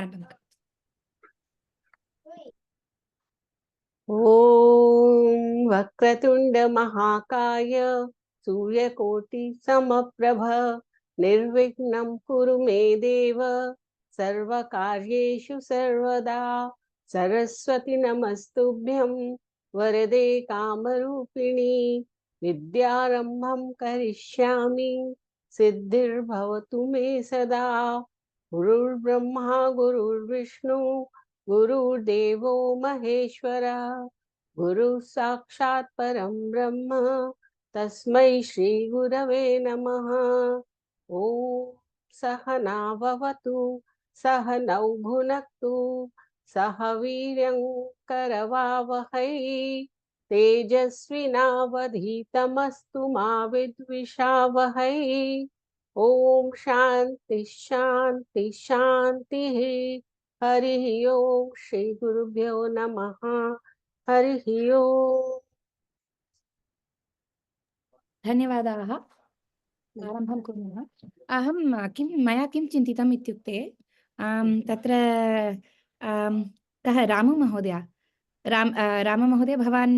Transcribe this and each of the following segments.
आरम्भं करोतु। ॐ वक्रतुंड महाकाय सूर्यकोटि समप्रभ निर्विघ्नं कुरु मे देव सर्वकार्येषु सर्वदा सरस्वती नमस्तुभ्यं वरदे कामरूपिणी विद्यारंभं करिष्यामि सिद्धिर्भवतु मे सदा गुरुर्ब्रह्मा गुरुर्विष्णु गुरुर्देवो महेश्वरा गुरु साक्षात् परं ब्रह्म तस्मै श्री गुरवे नमः। ओम सहना भवतु सहनौ भुनक्तु सह वीर्यं करवावहै तेजस्विनावधीतमस्तु मा विद्विषावहै। ओम शांति शांति शांतिः। हरिः ओम श्री गुरुभ्यो नमः। हरिः ओम। धन्यवादाः। आरम्भं कुर्मः। मया किं चिन्तितम् इत्युक्ते तत्र कः राममहोदय राममहोदय भवान्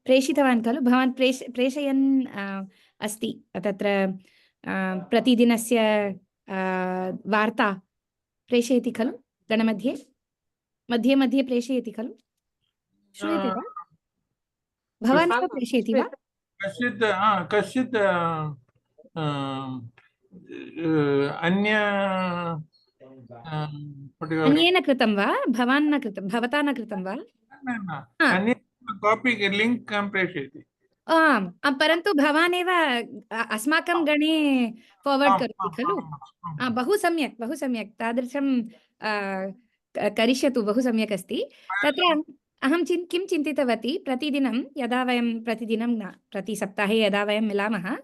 प्रेषितवान् खलु? भवान् प्रेषयन् अस्ति तत्र प्रतिदिनस्य वार्ता प्रेषयति खलु? गणमध्ये मध्ये मध्ये प्रेषयति खलु? श्रूयते वा? भवान् एव प्रेषयति वा? कश्चित् अन्येन कृतं वा? भवान् न कृतं, भवता न कृतं वा? अन्य कापी लिंक प्रेषयति। आम्, परन्तु भवान् एव अस्माकं गणे फॉर्वर्ड करोति खलु? बहु सम्यक्, बहु सम्यक्। तादृशं करिष्यतु, बहु सम्यक् अस्ति। तत्र अहं किं चिन्तितवती, प्रतिदिनं यदा वयं प्रतिदिनं न प्रतिसप्ताहे यदा वयं मिलामः,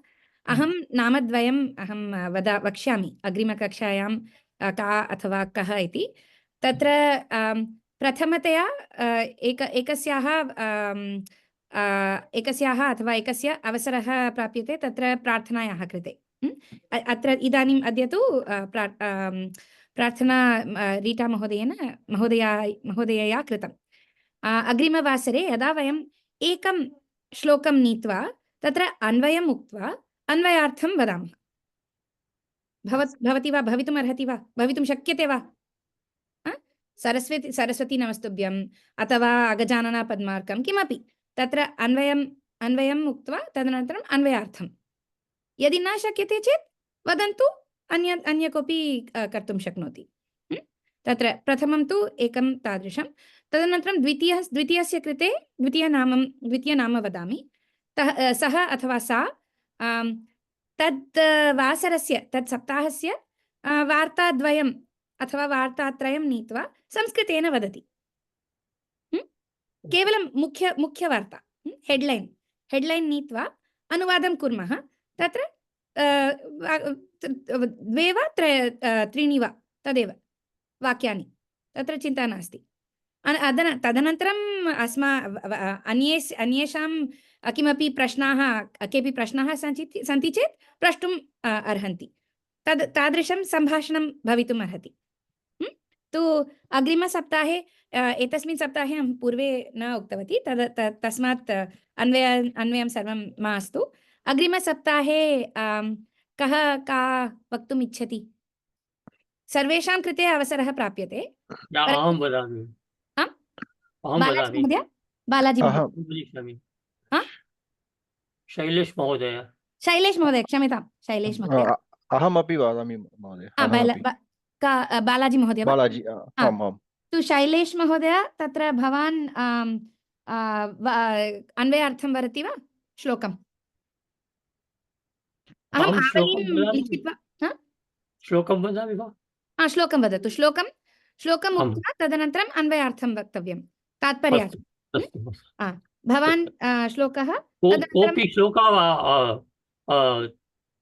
अहं नामद्वयम् अहं वक्ष्यामि अग्रिमकक्षायां का अथवा कः इति। तत्र प्रथमतया एकस्याः अथवा एकस्य अवसरः प्राप्यते तत्र प्रार्थनायाः कृते। अत्र इदानीम् अद्य तु प्रार्थना रीटा महोदयया कृतम्। अग्रिमवासरे यदा वयम् एकं श्लोकं नीत्वा तत्र अन्वयम् उक्त्वा अन्वयार्थं वदामः। भवति वा? भवितुम् अर्हति वा? भवितुं शक्यते वा? सरस्वती नमस्तुभ्यम् अथवा अगजानना पद्मार्कं किमपि तत्र अन्वयम् उक्त्वा तदनन्तरम् अन्वयार्थं। यदि न शक्यते चेत् वदन्तु, अन्य कोऽपि कर्तुं शक्नोति। तत्र प्रथमं तु एकं तादृशं। तदनन्तरं द्वितीयस्य कृते द्वितीयनाम वदामि। सः अथवा सा तत् वासरस्य तत् सप्ताहस्य वार्ताद्वयम् अथवा वार्तात्रयं नीत्वा संस्कृतेन वदति। केवलं मुख्यवार्ता, हेड्लैन् नीत्वा अनुवादं कुर्मः। तत्र द्वे वा त्रीणि वा तदेव वाक्यानि, तत्र चिन्ता नास्ति। तदनन्तरम् अन्येषां केऽपि प्रश्नाः सन्ति चेत् प्रष्टुम् अर्हन्ति। तादृशं सम्भाषणं भवितुम् अर्हति। तु अग्रिमसप्ताहे एतस्मिन् सप्ताहे अहं पूर्वे न उक्तवती, तस्मात् अन्वयं सर्वं मास्तु। अग्रिमसप्ताहे कः का वक्तुम् इच्छति? सर्वेषां कृते अवसरः प्राप्यते। अहं वदामि। बालाजी शैलेश महोदय, क्षम्यतां, शैलेश महोदय। अहमपि वदामि महोदय। बालाजी महोदय। बालाजी, आम् आम्। तु शैलेश महोदय, तत्र भवान् अन्वयार्थं वदति वा श्लोकम्? अहम् आवलीं लिखित्वा श्लोकं वदामि वा? श्लोकं वदतु। श्लोकम् उक्त्वा तदनन्तरम् अन्वयार्थं वक्तव्यं, तात्पर्यार्थं। भवान् श्लोकः, कोऽपि श्लोकः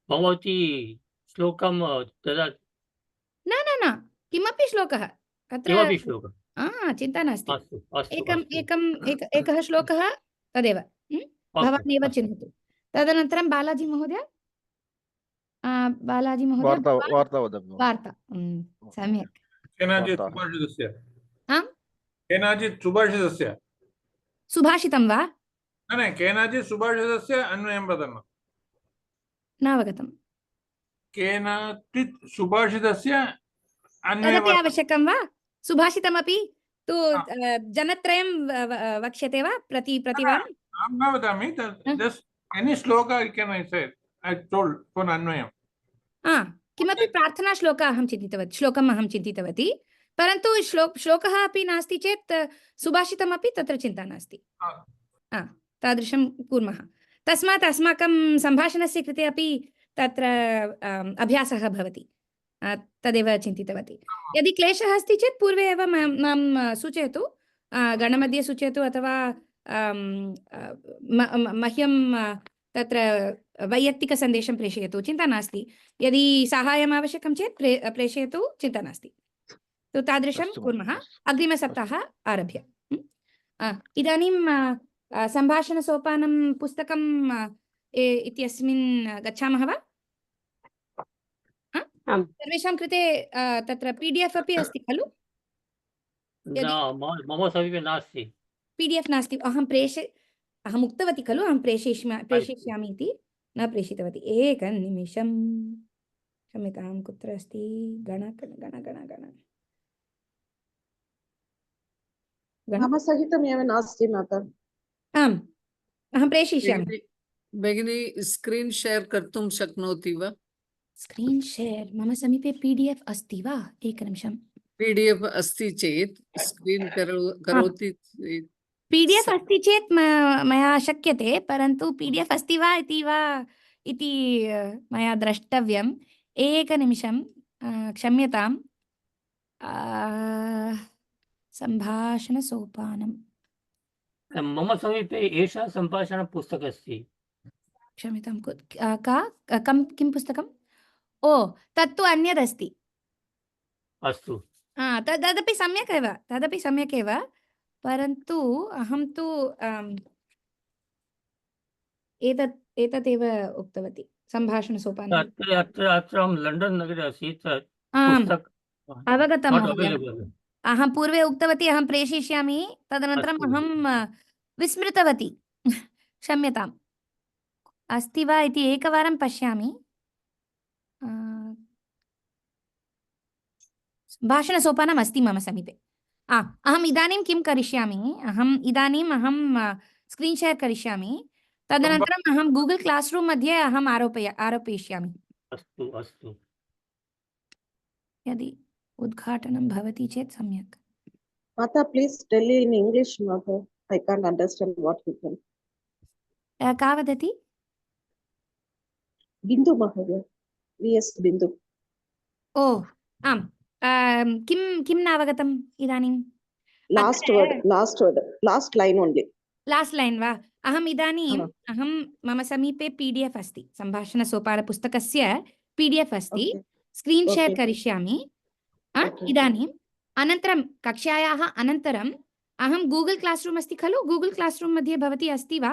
भवती श्लोकं ददाति? न किमपि श्लोकः अत्र, चिन्ता नास्ति। एकः श्लोकः तदेव भवान् एव चिनोतु। तदनन्तरं बालाजी महोदय वार्ता वार्ता। सम्यक्। केनचित् वार्ताः। सुभाषितस्य आम् केनचित् सुभाषितस्य सुभाषितं वा न केनचित् सुभाषितस्य अन्वयं वदन् नावगतम् केनचित् सुभाषितस्य अन्वयं तदपि आवश्यकं वा सुभाषितमपि तु हा। जनत्रयं वक्ष्यते वा प्रतिवारम् अहं न वदामि हा? Just any shloka I can I say I told for अन्वयम् किमपि प्रार्थनाश्लोकः अहं चिन्तितवती श्लोकम् अहं चिन्तितवती परन्तु श्लोकः अपि नास्ति चेत् सुभाषितमपि तत्र चिन्ता नास्ति तादृशं कुर्मः तस्मात् अस्माकं सम्भाषणस्य कृते अपि तत्र अभ्यासः भवति तदेव चिन्तितवती यदि क्लेशः अस्ति चेत् पूर्वे एव मां सूचयतु गणमध्ये सूचयतु अथवा मह्यं तत्र वैयक्तिकसन्देशं प्रेषयतु चिन्ता नास्ति यदि साहाय्यम् आवश्यकं चेत् प्रेषयतु चिन्ता नास्ति तु तादृशं अस्तु कुर्मः अस्तु। अग्रिमसप्ताहे आरभ्य इदानीं सम्भाषणसोपानं पुस्तकं इत्यस्मिन् गच्छामः वा आम् सर्वेषां कृते तत्र PDF अपि अस्ति खलु न मम समीपे नास्ति PDF नास्ति अहम् उक्तवती खलु अहं प्रेषयिष्यामि इति न प्रेषितवती एकनिमिषं क्षम्यतां कुत्र अस्ति गण मम सहितमेव नास्ति माता आम् अहं प्रेषयिष्यामि भगिनी स्क्रीन् शेर् कर्तुं शक्नोति वा स्क्रीन् शेर् मम समीपे PDF अस्ति वा एकनिमिषं PDF अस्ति चेत् स्क्रीन् करोति चेत् PDF अस्ति चेत् मया शक्यते परन्तु PDF अस्ति वा इति मया द्रष्टव्यम् एकनिमिषं क्षम्यतां सम्भाषणसोपानं मम समीपे एषा सम्भाषणपुस्तकम् अस्ति क्षम्यतां किं पुस्तकम् ओ तत्तु अन्यदस्ति अस्तु तदपि सम्यक् एव परन्तु अहं तु एतदेव उक्तवती सम्भाषणसोपानम् अत्र अहं लण्डन् नगरे आसीत् आम् पुस्तकम् अवगतं नाट् महोदय अवैलेबल् अहं पूर्वे उक्तवती अहं प्रेषयिष्यामि तदनन्तरम् अस्तु। अहं विस्मृतवती क्षम्यताम् अस्ति वा इति एकवारं पश्यामि भाषणसोपानम् अस्ति मम समीपे अहम् इदानीं किं करिष्यामि अहं स्क्रीन् शेर् करिष्यामि तदनन्तरम् अहं गूगल् क्लास् रूम् मध्ये अहम् आरोपयिष्यामि अस्तु अस्तु यदि उद्घाटनं भवति चेत् सम्यक् माता प्लीज टेल इन इंग्लिश माता I can't understand what you tell का वदति बिंदु महोदय VS बिंदु ओ आम् किं नावगतम् इदानीं last line only last line वा अहम् इदानीम् मम समीपे PDF अस्ति सम्भाषणसोपानपुस्तकस्य PDF अस्ति स्क्रीन् शेर् करिष्यामि इदानीम् अनन्तरं कक्षायाः अनन्तरम् अहं गूगल् क्लास् रूम् अस्ति खलु गूगल् क्लास् रूम् मध्ये भवती अस्ति वा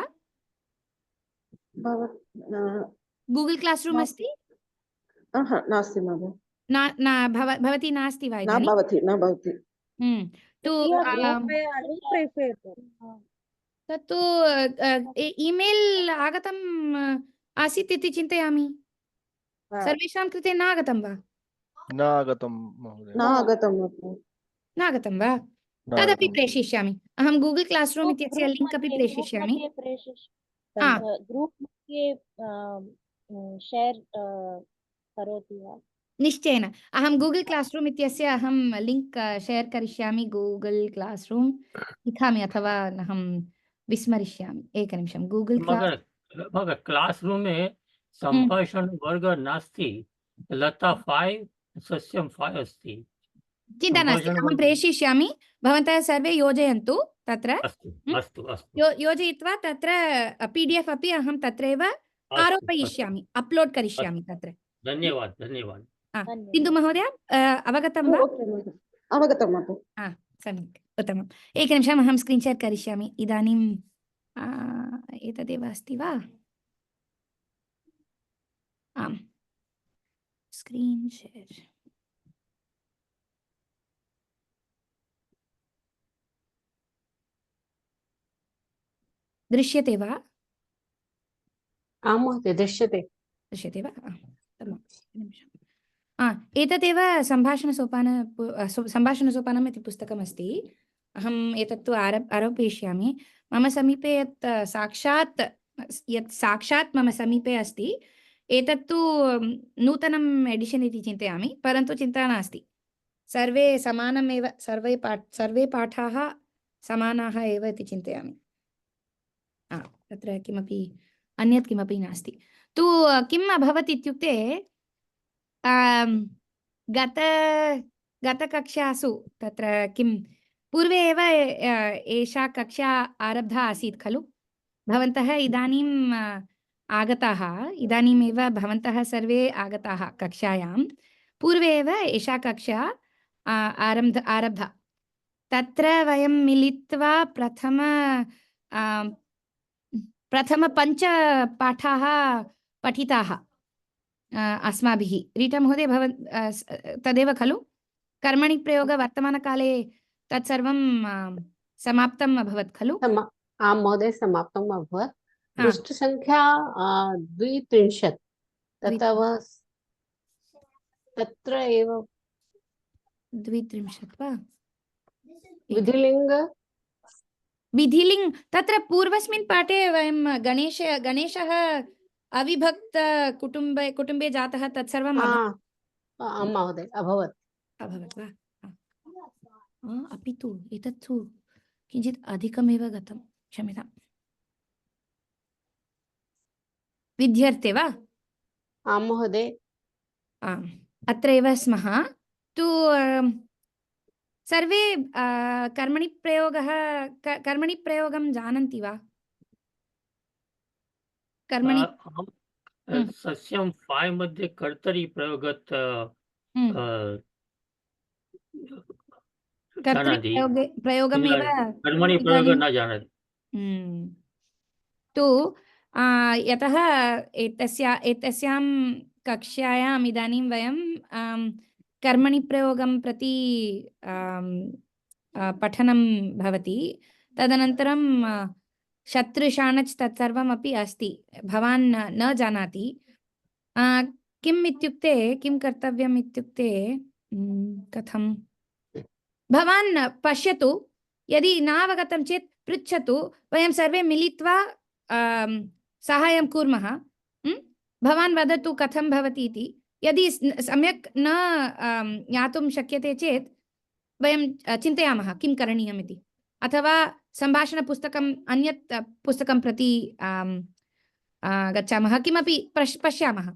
गूगल् क्लास् रूम् अस्ति नास्ति महोदय भवती नास्ति वा न इदानीं भवति तु तत्तु ईमेल् आगतम् आसीत् इति चिन्तयामि सर्वेषां कृते न आगतं वा न आगतं महोदय नागतं वा तदपि प्रेषयिष्यामि अहं गूगल् क्लास् रूम् इत्यस्य लिङ्क् अपि प्रेषयिष्यामि ग्रुप् मध्ये शेर् करोति वा निश्चयेन अहं गूगल् क्लास् रूम् इत्यस्य अहं लिङ्क् शेर् करिष्यामि गूगल् क्लास् रूम् लिखामि अथवा अहं विस्मरिष्यामि एकनिमिषं गूगल् क्लास् रूम् में सम्भाषणवर्ग नास्ति लता 5 सस्यं 5 अस्ति चिन्ता नास्ति अहं प्रेषयिष्यामि भवन्तः सर्वे योजयन्तु तत्र अस्तु योजयित्वा तत्र PDF अपि अहं तत्रैव आरोपयिष्यामि अपलोड् करिष्यामि तत्र धन्यवाद बिन्दु महोदय अवगतं वा सम्यक् उत्तमम् एकनिमिषम् अहं स्क्रीन् शेर् करिष्यामि इदानीं एतदेव अस्ति वा आम् स्क्रीन् शेर् दृश्यते वा? आं महोदय, दृश्यते। दृश्यते वा? निमिषम्। एतदेव सम्भाषणसोपानम् इति पुस्तकमस्ति। अहम् एतत्तु आरोपयिष्यामि। मम समीपे यत् साक्षात् मम समीपे अस्ति, एतत्तु नूतनम् एडिशन् इति चिन्तयामि, परन्तु चिन्ता नास्ति। सर्वे समानमेव, सर्वे पाठाः समानाः एव इति चिन्तयामि। तत्र किमपि अन्यत् किमपि नास्ति। तु किम् अभवत् इत्युक्ते गतकक्षासु तत्र किं पूर्वे एव एषा कक्षा आरब्धा आसीत् खलु? भवन्तः इदानीम् आगताः, इदानीमेव भवन्तः सर्वे आगताः कक्षायां। पूर्वे एव एषा कक्षा आरब्धा। तत्र वयं मिलित्वा प्रथम 5 पाठाः पठिताः अस्माभिः। रीटा महोदय, तदेव खलु? कर्मणि प्रयोग वर्तमानकाले तत्सर्वं समाप्तम् अभवत् खलु? आं महोदय, समाप्तम् अभवत्। पृष्ठसङ्ख्या 32 तत्र एव 32 वा? विधिलिङ्ग तत्र पूर्वस्मिन् पाठे वयं गणेशः अविभक्त कुटुम्बे जातः तत्सर्वम् आं महोदय, अभवत् वा? अपि तु एतत्तु किञ्चित् अधिकमेव गतं, क्षम्यताम्। विद्यार्थे वा? आं महोदय। अत्र एव स्मः। तु सर्वे कर्मणि प्रयोगं जानन्ति वा? सस्यं 5 मध्ये कर्तरि प्रयोगत् जानाति, प्रयोगमेव कर्मणि प्रयोगं न जानाति। तु यतः एतस्यां कक्षायाम् इदानीं वयं कर्मणि प्रयोगं प्रति पठनं भवति। तदनन्तरं शत्रुशाणच् तत्सर्वमपि अस्ति, भवान् न जानाति। किम् इत्युक्ते, किं कर्तव्यम् इत्युक्ते, कथं भवान् पश्यतु, यदि नावगतं चेत् पृच्छतु, वयं सर्वे मिलित्वा साहाय्यं कुर्मः। भवान् वदतु कथं भवति इति। यदि सम्यक् न ज्ञातुं शक्यते चेत् वयं चिन्तयामः किं करणीयम् इति, अथवा सम्भाषणपुस्तकम् अन्यत् पुस्तकं प्रति गच्छामः, किमपि पश्यामः।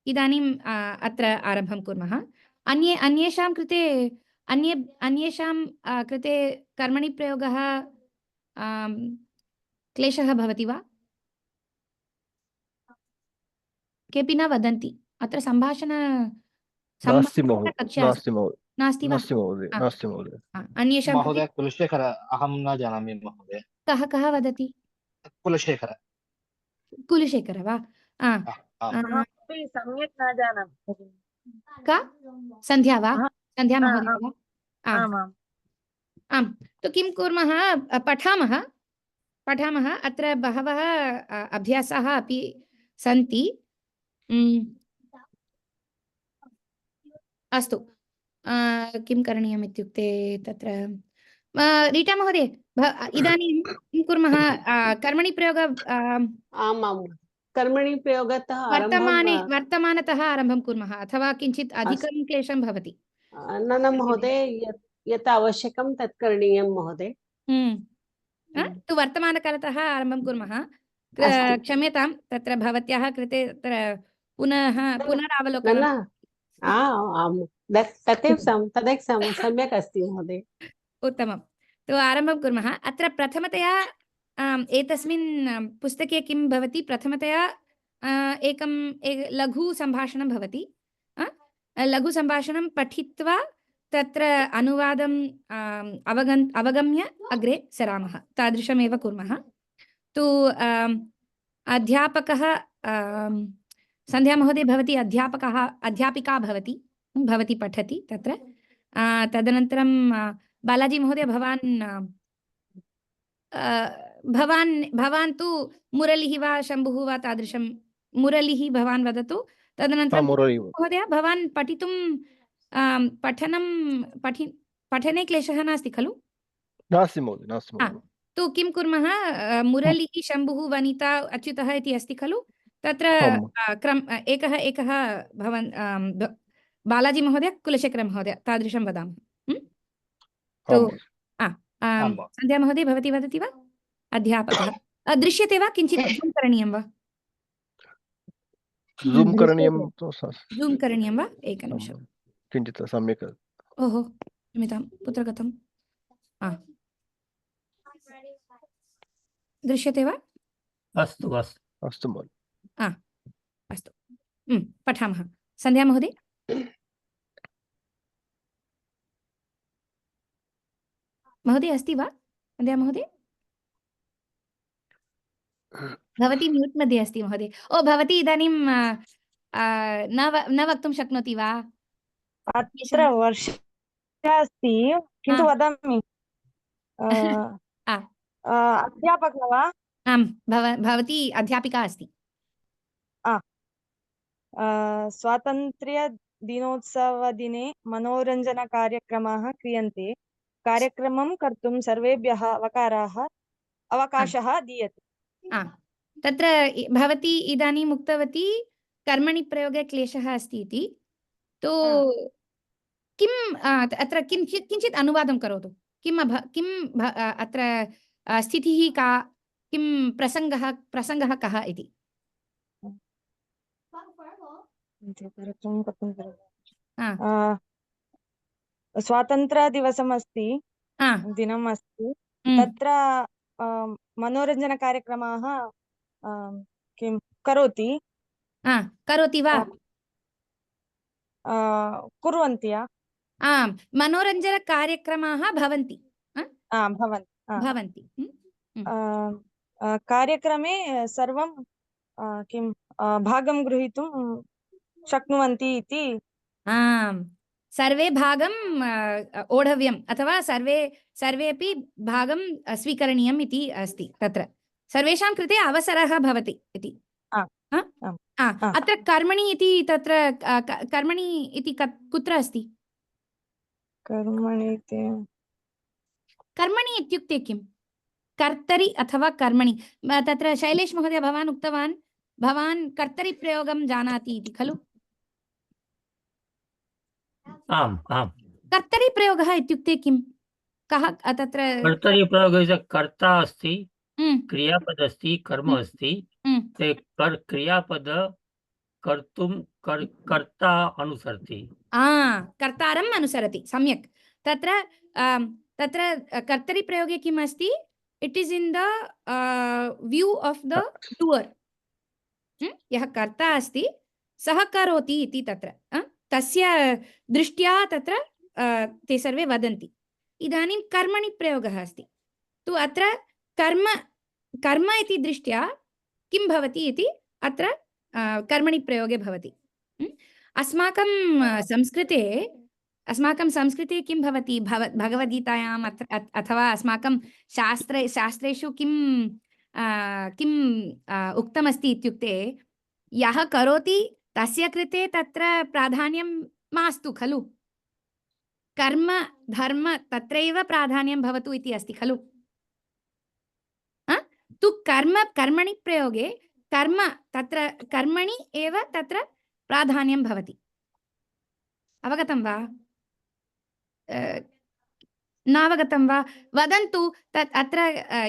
इदानीम् अत्र आरम्भं कुर्मः। अन्येषां कृते कर्मणि प्रयोगः क्लेशः भवति वा? केऽपि न वदन्ति। अत्र नास्ति महोदय, नास्ति वा? अन्येषां महोदय, कुलशेखर अहं न जानामि महोदय। कः वदति? कुलशेखर वा? सम्यक् न जानामि। का? सन्ध्या वा? सन्ध्या महोदय वा? आम्। तु किं कुर्मः? पठामः। अत्र बहवः अभ्यासाः अपि सन्ति। अस्तु, किं करणीयम् इत्युक्ते तत्र रीटा महोदय, इदानीं किं कुर्मः? कर्मणि प्रयोग कर्मणि प्रयोगतः वर्तमानतः आरम्भं कुर्मः, अथवा किञ्चित् अधिकं क्लेशं भवति? न महोदय, यत् आवश्यकं तत् करणीयं महोदय। तु वर्तमानकालतः आरम्भं कुर्मः। क्षम्यतां, तत्र भवत्याः कृते तत्र पुनरावलोकनं। तदेव सम्यक् अस्ति महोदय। उत्तमं। तु आरम्भं कुर्मः। अत्र प्रथमतया एतस्मिन् पुस्तके किं भवति? प्रथमतया एकं लघु सम्भाषणं भवति। लघुसम्भाषणं पठित्वा तत्र अनुवादं अवगम्य अग्रे सरामः। तादृशमेव कुर्मः। तु अध्यापकः, सन्ध्या महोदय, भवती अध्यापिका भवती पठति तत्र। तदनन्तरं बालाजी महोदय, भवान् भवान् तु मुरलिः वा शम्भुः वा तादृशं मुरलिः भवान् वदतु तदनन्तरं मुरली महोदय भवान् पठितुं पठने क्लेशः नास्ति खलु नास्ति महोदय नास्ति महोदय तु किं कुर्मः मुरलिः शम्भुः वनिता अच्युतः इति अस्ति खलु तत्र एकः भवन् बालाजी महोदय कुलशेखर महोदय तादृशं वदामः तो सन्ध्या महोदय भवती वदति वा अध्यापकः दृश्यते वा किञ्चित् ज़ूम् करणीयं वा ज़ूम् करणीयं वा एकनिमिषं किञ्चित् सम्यक् ओहो क्षम्यतां कुत्र गतं दृश्यते वा अस्तु अस्तु अस्तु महोदय अस्तु पठामः सन्ध्या महोदय महोदय अस्ति वा सन्ध्या महोदय भवती म्यूट् मध्ये अस्ति महोदय ओ भवती इदानीं न वक्तुं शक्नोति वा अत्र वर्षा अस्ति किन्तु वदामि अध्यापकः वा आं भवती अध्यापिका अस्ति स्वातन्त्र्यदिनोत्सवदिने मनोरञ्जनकार्यक्रमाः क्रियन्ते कार्यक्रमं कर्तुं सर्वेभ्यः अवकाशः दीयते तत्र भवती इदानीम् उक्तवती कर्मणि प्रयोगे क्लेशः अस्ति इति तो किम् अत्र किञ्चित् अनुवादं करोतु किम् अत्र स्थितिः का किं प्रसङ्गः कः इति स्वातन्त्र्यदिवसमस्ति दिनम् अस्ति तत्र मनोरञ्जनकार्यक्रमाः किं करोति वा कुर्वन्ति मनोरञ्जनकार्यक्रमाः भवन्ति कार्यक्रमे सर्वं किं भागं गृहीतुं शक्नुवन्ति इति सर्वे भागं ओढव्यम् अथवा सर्वेपि भागं स्वीकरणीयम् इति अस्ति तत्र सर्वेषां कृते अवसरः भवति इति अत्र कर्मणि इति तत्र कर्मणि इति कुत्र अस्ति कर्मणि इत्युक्ते किं कर्तरि अथवा कर्मणि तत्र शैलेश महोदय भवान् उक्तवान् भवान् कर्तरि प्रयोगं जानाति इति खलु आम् आम् कर्तरि प्रयोगः इत्युक्ते किं कः तत्र कर्तरि प्रयोगः कर्ता अस्ति क्रियापद अस्ति कर्म अस्ति ते क्रियापद कर्तुं कर्ता अनुसरति कर्तारम् अनुसरति सम्यक् तत्र कर्तरि प्रयोगे किम् अस्ति it is in the view of the doer यः कर्ता अस्ति सः करोति इति तत्र तस्य दृष्ट्या तत्र ते सर्वे वदन्ति इदानीं कर्मणि प्रयोगः अस्ति तु अत्र कर्म इति दृष्ट्या किं भवति इति अत्र कर्मणि प्रयोगे भवति अस्माकं संस्कृते किं भवति भगवद्गीतायाम् अथवा अस्माकं शास्त्रेषु किम् उक्तमस्ति इत्युक्ते यः करोति तस्य कृते तत्र प्राधान्यं मास्तु खलु कर्म धर्म तत्रैव प्राधान्यं भवतु इति अस्ति खलु तु कर्मणि प्रयोगे तत्र कर्मणि एव तत्र प्राधान्यं भवति अवगतं वा नावगतं वा वदन्तु तत् अत्र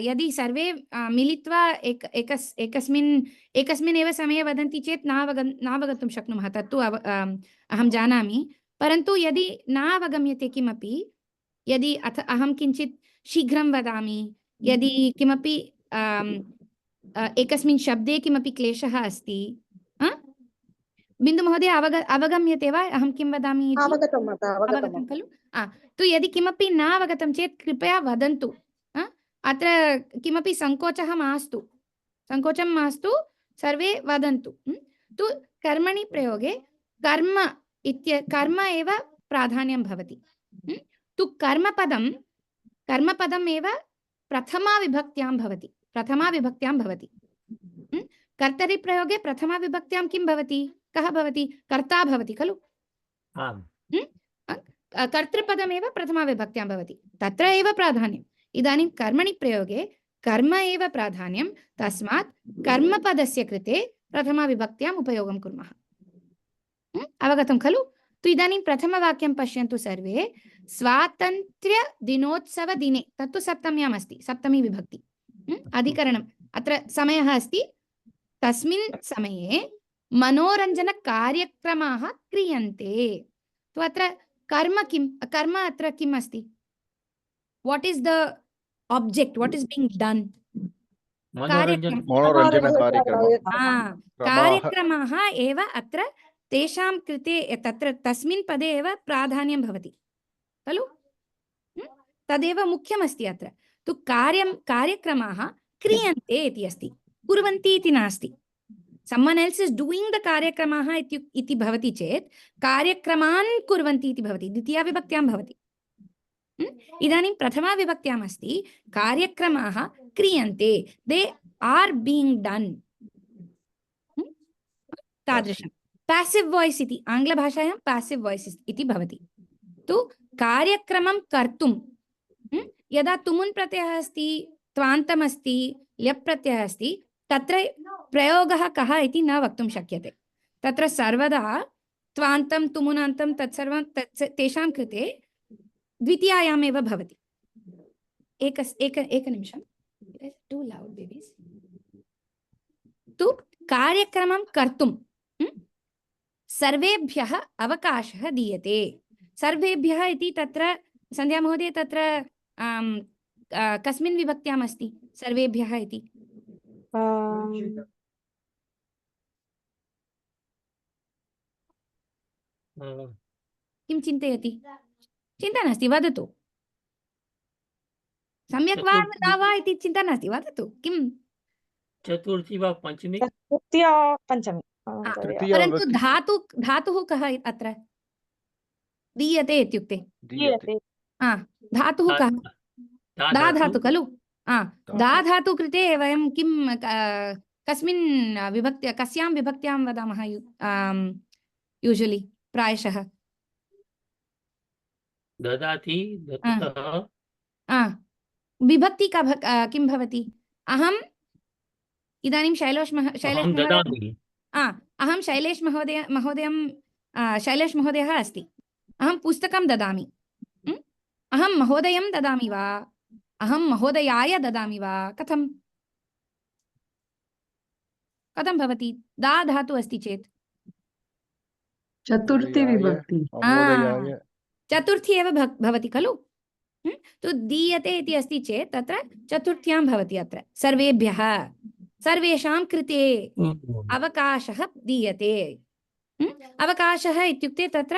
यदि सर्वे मिलित्वा एकस्मिन् एव समये वदन्ति चेत् नावगन्तुं शक्नुमः तत्तु अहं जानामि परन्तु यदि नावगम्यते किमपि यदि अहं किञ्चित् शीघ्रं वदामि यदि किमपि एकस्मिन् शब्दे किमपि क्लेशः अस्ति बिन्दु महोदय अवगम्यते वा अहं किं वदामि अवगतं खलु तु यदि किमपि न अवगतं चेत् कृपया वदन्तु अत्र किमपि संकोचः मास्तु सर्वे वदन्तु तु कर्मणि प्रयोगे कर्म एव प्राधान्यं भवति तु कर्मपदम् एव प्रथमाविभक्त्यां भवति, प्रथमाविभक्त्यां भवति। कर्तरिप्रयोगे प्रथमाविभक्त्यां किं भवति, कः भवति, कर्ता भवति खलु। आम् कर्तृपदमेव प्रथमाविभक्त्यां भवति, तत्र एव प्राधान्यम्। इदानीं कर्मणि प्रयोगे कर्म एव प्राधान्यं, तस्मात् कर्मपदस्य कृते प्रथमाविभक्त्याम् उपयोगं कुर्मः। अवगतं खलु। तु इदानीं प्रथमवाक्यं पश्यन्तु सर्वे। स्वातन्त्र्यदिनोत्सवदिने, तत्तु सप्तम्याम् अस्ति, सप्तमी विभक्ति। अधिकरणम्, अत्र समयः अस्ति, तस्मिन् समये मनोरञ्जनकार्यक्रमाः क्रियन्ते। तु अत्र कर्म किं, कर्म अत्र किम् अस्ति, watt is the object, watt is being done, कार्यक्रमाः एव अत्र तेषां कृते, तत्र तस्मिन् पदे एव प्राधान्यं भवति खलु। तदेव मुख्यमस्ति अत्र। तु कार्यक्रमाः क्रियन्ते इति अस्ति, कुर्वन्ति इति नास्ति। someone else is doing the कार्यक्रमाः इति भवति चेत् कार्यक्रमान् कुर्वन्ति इति भवति, द्वितीया विभक्त्यां भवति। इदानीं प्रथमा विभक्त्याम् अस्ति, कार्यक्रमाः क्रियन्ते, दे आर् बीइंग डन्, तादृशं। पैसिव वॉइस इति आङ्ग्लभाषायां पैसिव वॉइस इति भवति। तु कार्यक्रमं कर्तुं यदा तुमुन् प्रत्ययः अस्ति, त्वान्तम् अस्ति, ल्यप् प्रत्ययः अस्ति, तत्र प्रयोगः कः इति न वक्तुं शक्यते। तत्र सर्वदा त्वान्तं तुमुनान्तं तत्सर्वं तेषां कृते द्वितीयायामेव भवति। एकनिमिषं, टू लाउड बेबीज। तु कार्यक्रमं कर्तुं सर्वेभ्यः अवकाशः दीयते। सर्वेभ्यः इति तत्र सन्ध्या महोदय तत्र कस्मिन् विभक्त्याम् अस्ति सर्वेभ्यः इति? किं चिन्तयति? चिन्ता नास्ति, वदतु। सम्यक् वा न वा इति चिन्ता नास्ति, वदतु। किं चतुर्थी वा पञ्चमी? तृतीया पञ्चमी। परन्तु धातुः कः अत्र? दीयते इत्युक्ते धातुः कः? दा धातु खलु। दा धातु कृते वयं किं कस्मिन् विभक्त्या, कस्यां विभक्त्यां वदामः यूजुअली, प्रायशः? ददाति, दत्तः। विभक्ति किं भवति? अहम् इदानीं शैलेश महोदयः अस्ति, अहं पुस्तकं ददामि, अहं महोदयं ददामि वा, अहं महोदयाय ददामि वा, कथं भवति? दा धातु अस्ति चेत् चतुर्थी विभक्ति, चतुर्थी एव भवति खलु। तु दीयते इति अस्ति चेत् तत्र चतुर्थ्यां भवति। अत्र सर्वेभ्यः, सर्वेषां कृते अवकाशः दीयते। अवकाशः इत्युक्ते तत्र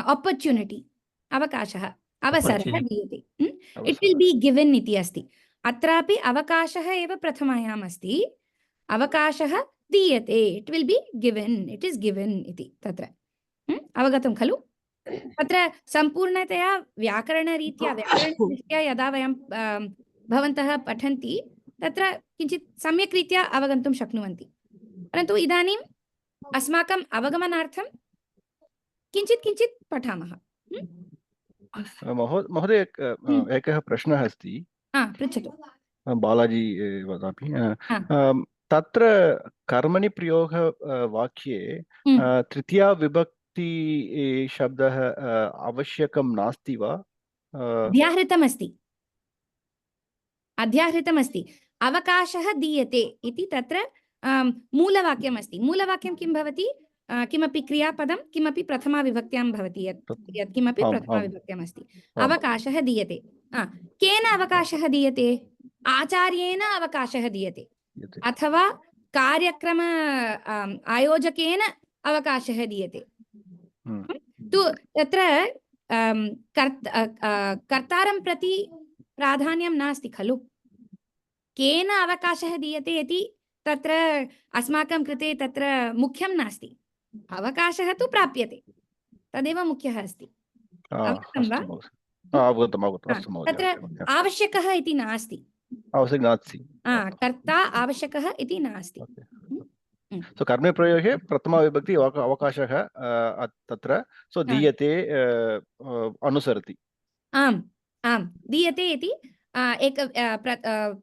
ऑपर्च्युनिटी, अवकाशः, अवसरः दीयते। इट् विल् बी गिवन् इति अस्ति। अत्रापि अवकाशः एव प्रथमायाम् अस्ति, अवकाशः दीयते, it will be given, it is given इति तत्र। अवगतं खलु? तत्र सम्पूर्णतया व्याकरणदृष्ट्या यदा वयं भवन्तः पठन्ति तत्र किञ्चित् सम्यक् रीत्या अवगन्तुं शक्नुवन्ति। परन्तु इदानीम् अस्माकम् अवगमनार्थं किञ्चित् पठामः। महोदय, एकः प्रश्नः अस्ति। पृच्छतु। बालाजी वदामि। तत्र कर्मणि प्रयोग वाक्ये तृतीया विभक्ति शब्दः आवश्यकं नास्ति वा? अध्याहृतमस्ति। अवकाशः दीयते इति तत्र मूलवाक्यम् अस्ति। मूलवाक्यं किं भवति? किमपि क्रियापदं किमपि प्रथमा विभक्त्यां भवति, यत् किमपि प्रथमा विभक्त्याम् अस्ति। अवकाशः दीयते। केन अवकाशः दीयते? आचार्येण अवकाशः दीयते, अथवा कार्यक्रम आयोजकेन अवकाशः दीयते। तु तत्र कर्तारं प्रति प्राधान्यं नास्ति खलु। केन अवकाशः दीयते इति तत्र अस्माकं कृते तत्र मुख्यं नास्ति। अवकाशः तु प्राप्यते, तदेव मुख्यः अस्ति। अवगतं वा? अवगतम् अवगतम् अस्तु महोदय तत्र आवश्यकः इति नास्ति आवश्यकं नास्ति कर्ता आवश्यकः इति नास्ति सो कर्मे प्रयोगे प्रथमाविभक्ति अवकाशः तत्र सो दीयते अनुसरति आम् आम् दीयते इति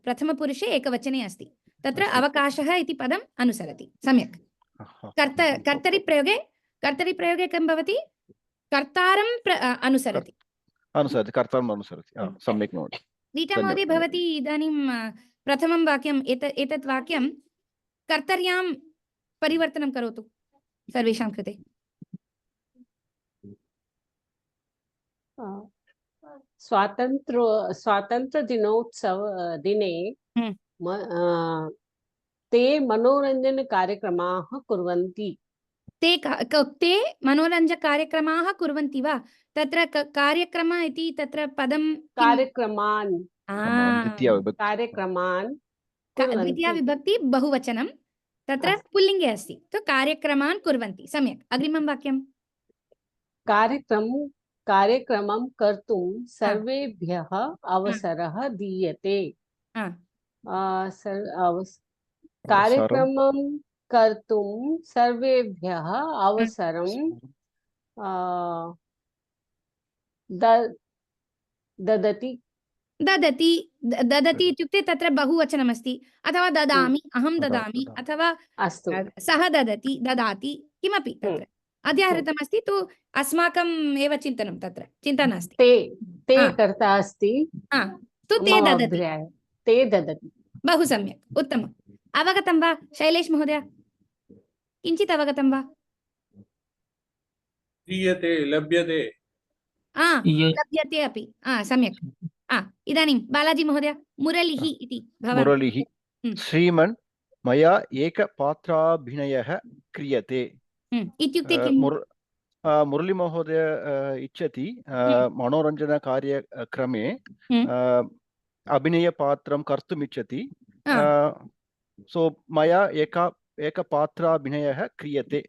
प्रथमपुरुषे एकवचने अस्ति तत्र अवकाशः इति पदम् अनुसरति सम्यक् कर्तरिप्रयोगे किं भवति कर्तारं अनुसरति कर्तारम् अनुसरति सम्यक् महोदय रीटा महोदय भवती इदानीं प्रथमं वाक्यम् एतत् वाक्यं कर्तर्यां परिवर्तनं करोतु सर्वेषां कृते स्वातंत्र दिनोत्सव दिने ते मनोरंजन कार्यक्रमाः कुर्वन्ति ते मनोरञ्जनकार्यक्रमाः कुर्वन्ति वा तत्र कार्यक्रम इति तत्र पदं कार्यक्रमान् द्वितीया विभक्ति बहुवचनं तत्र पुल्लिङ्गे अस्ति तो कार्यक्रमान् कुर्वन्ति सम्यक् अग्रिमं वाक्यं कार्यक्रमं कर्तुं सर्वेभ्यः अवसरः दीयते कार्यक्रमं कर्तुं सर्वेभ्यः अवसरं ददति इत्युक्ते तत्र बहुवचनमस्ति अथवा ददामि अहं ददामि अथवा सः ददति ददाति किमपि तत्र अध्याहृतमस्ति तु अस्माकम् एव चिन्तनं तत्र चिन्ता नास्ति ते कर्ता अस्ति तु ते ददति बहु सम्यक् उत्तमम् अवगतं वा शैलेश महोदय किञ्चित् अवगतं वा दीयते लभ्यते लभ्यते अपि सम्यक् इदानीं बालाजी महोदय मुरलिः इति मुरलिः श्रीमन् मया एकपात्राभिनयः क्रियते इत्युक्ते किं मुरली महोदय इच्छति मनोरञ्जनकार्यक्रमे अभिनयपात्रं कर्तुम् इच्छति सो मया एकपात्राभिनयः क्रियते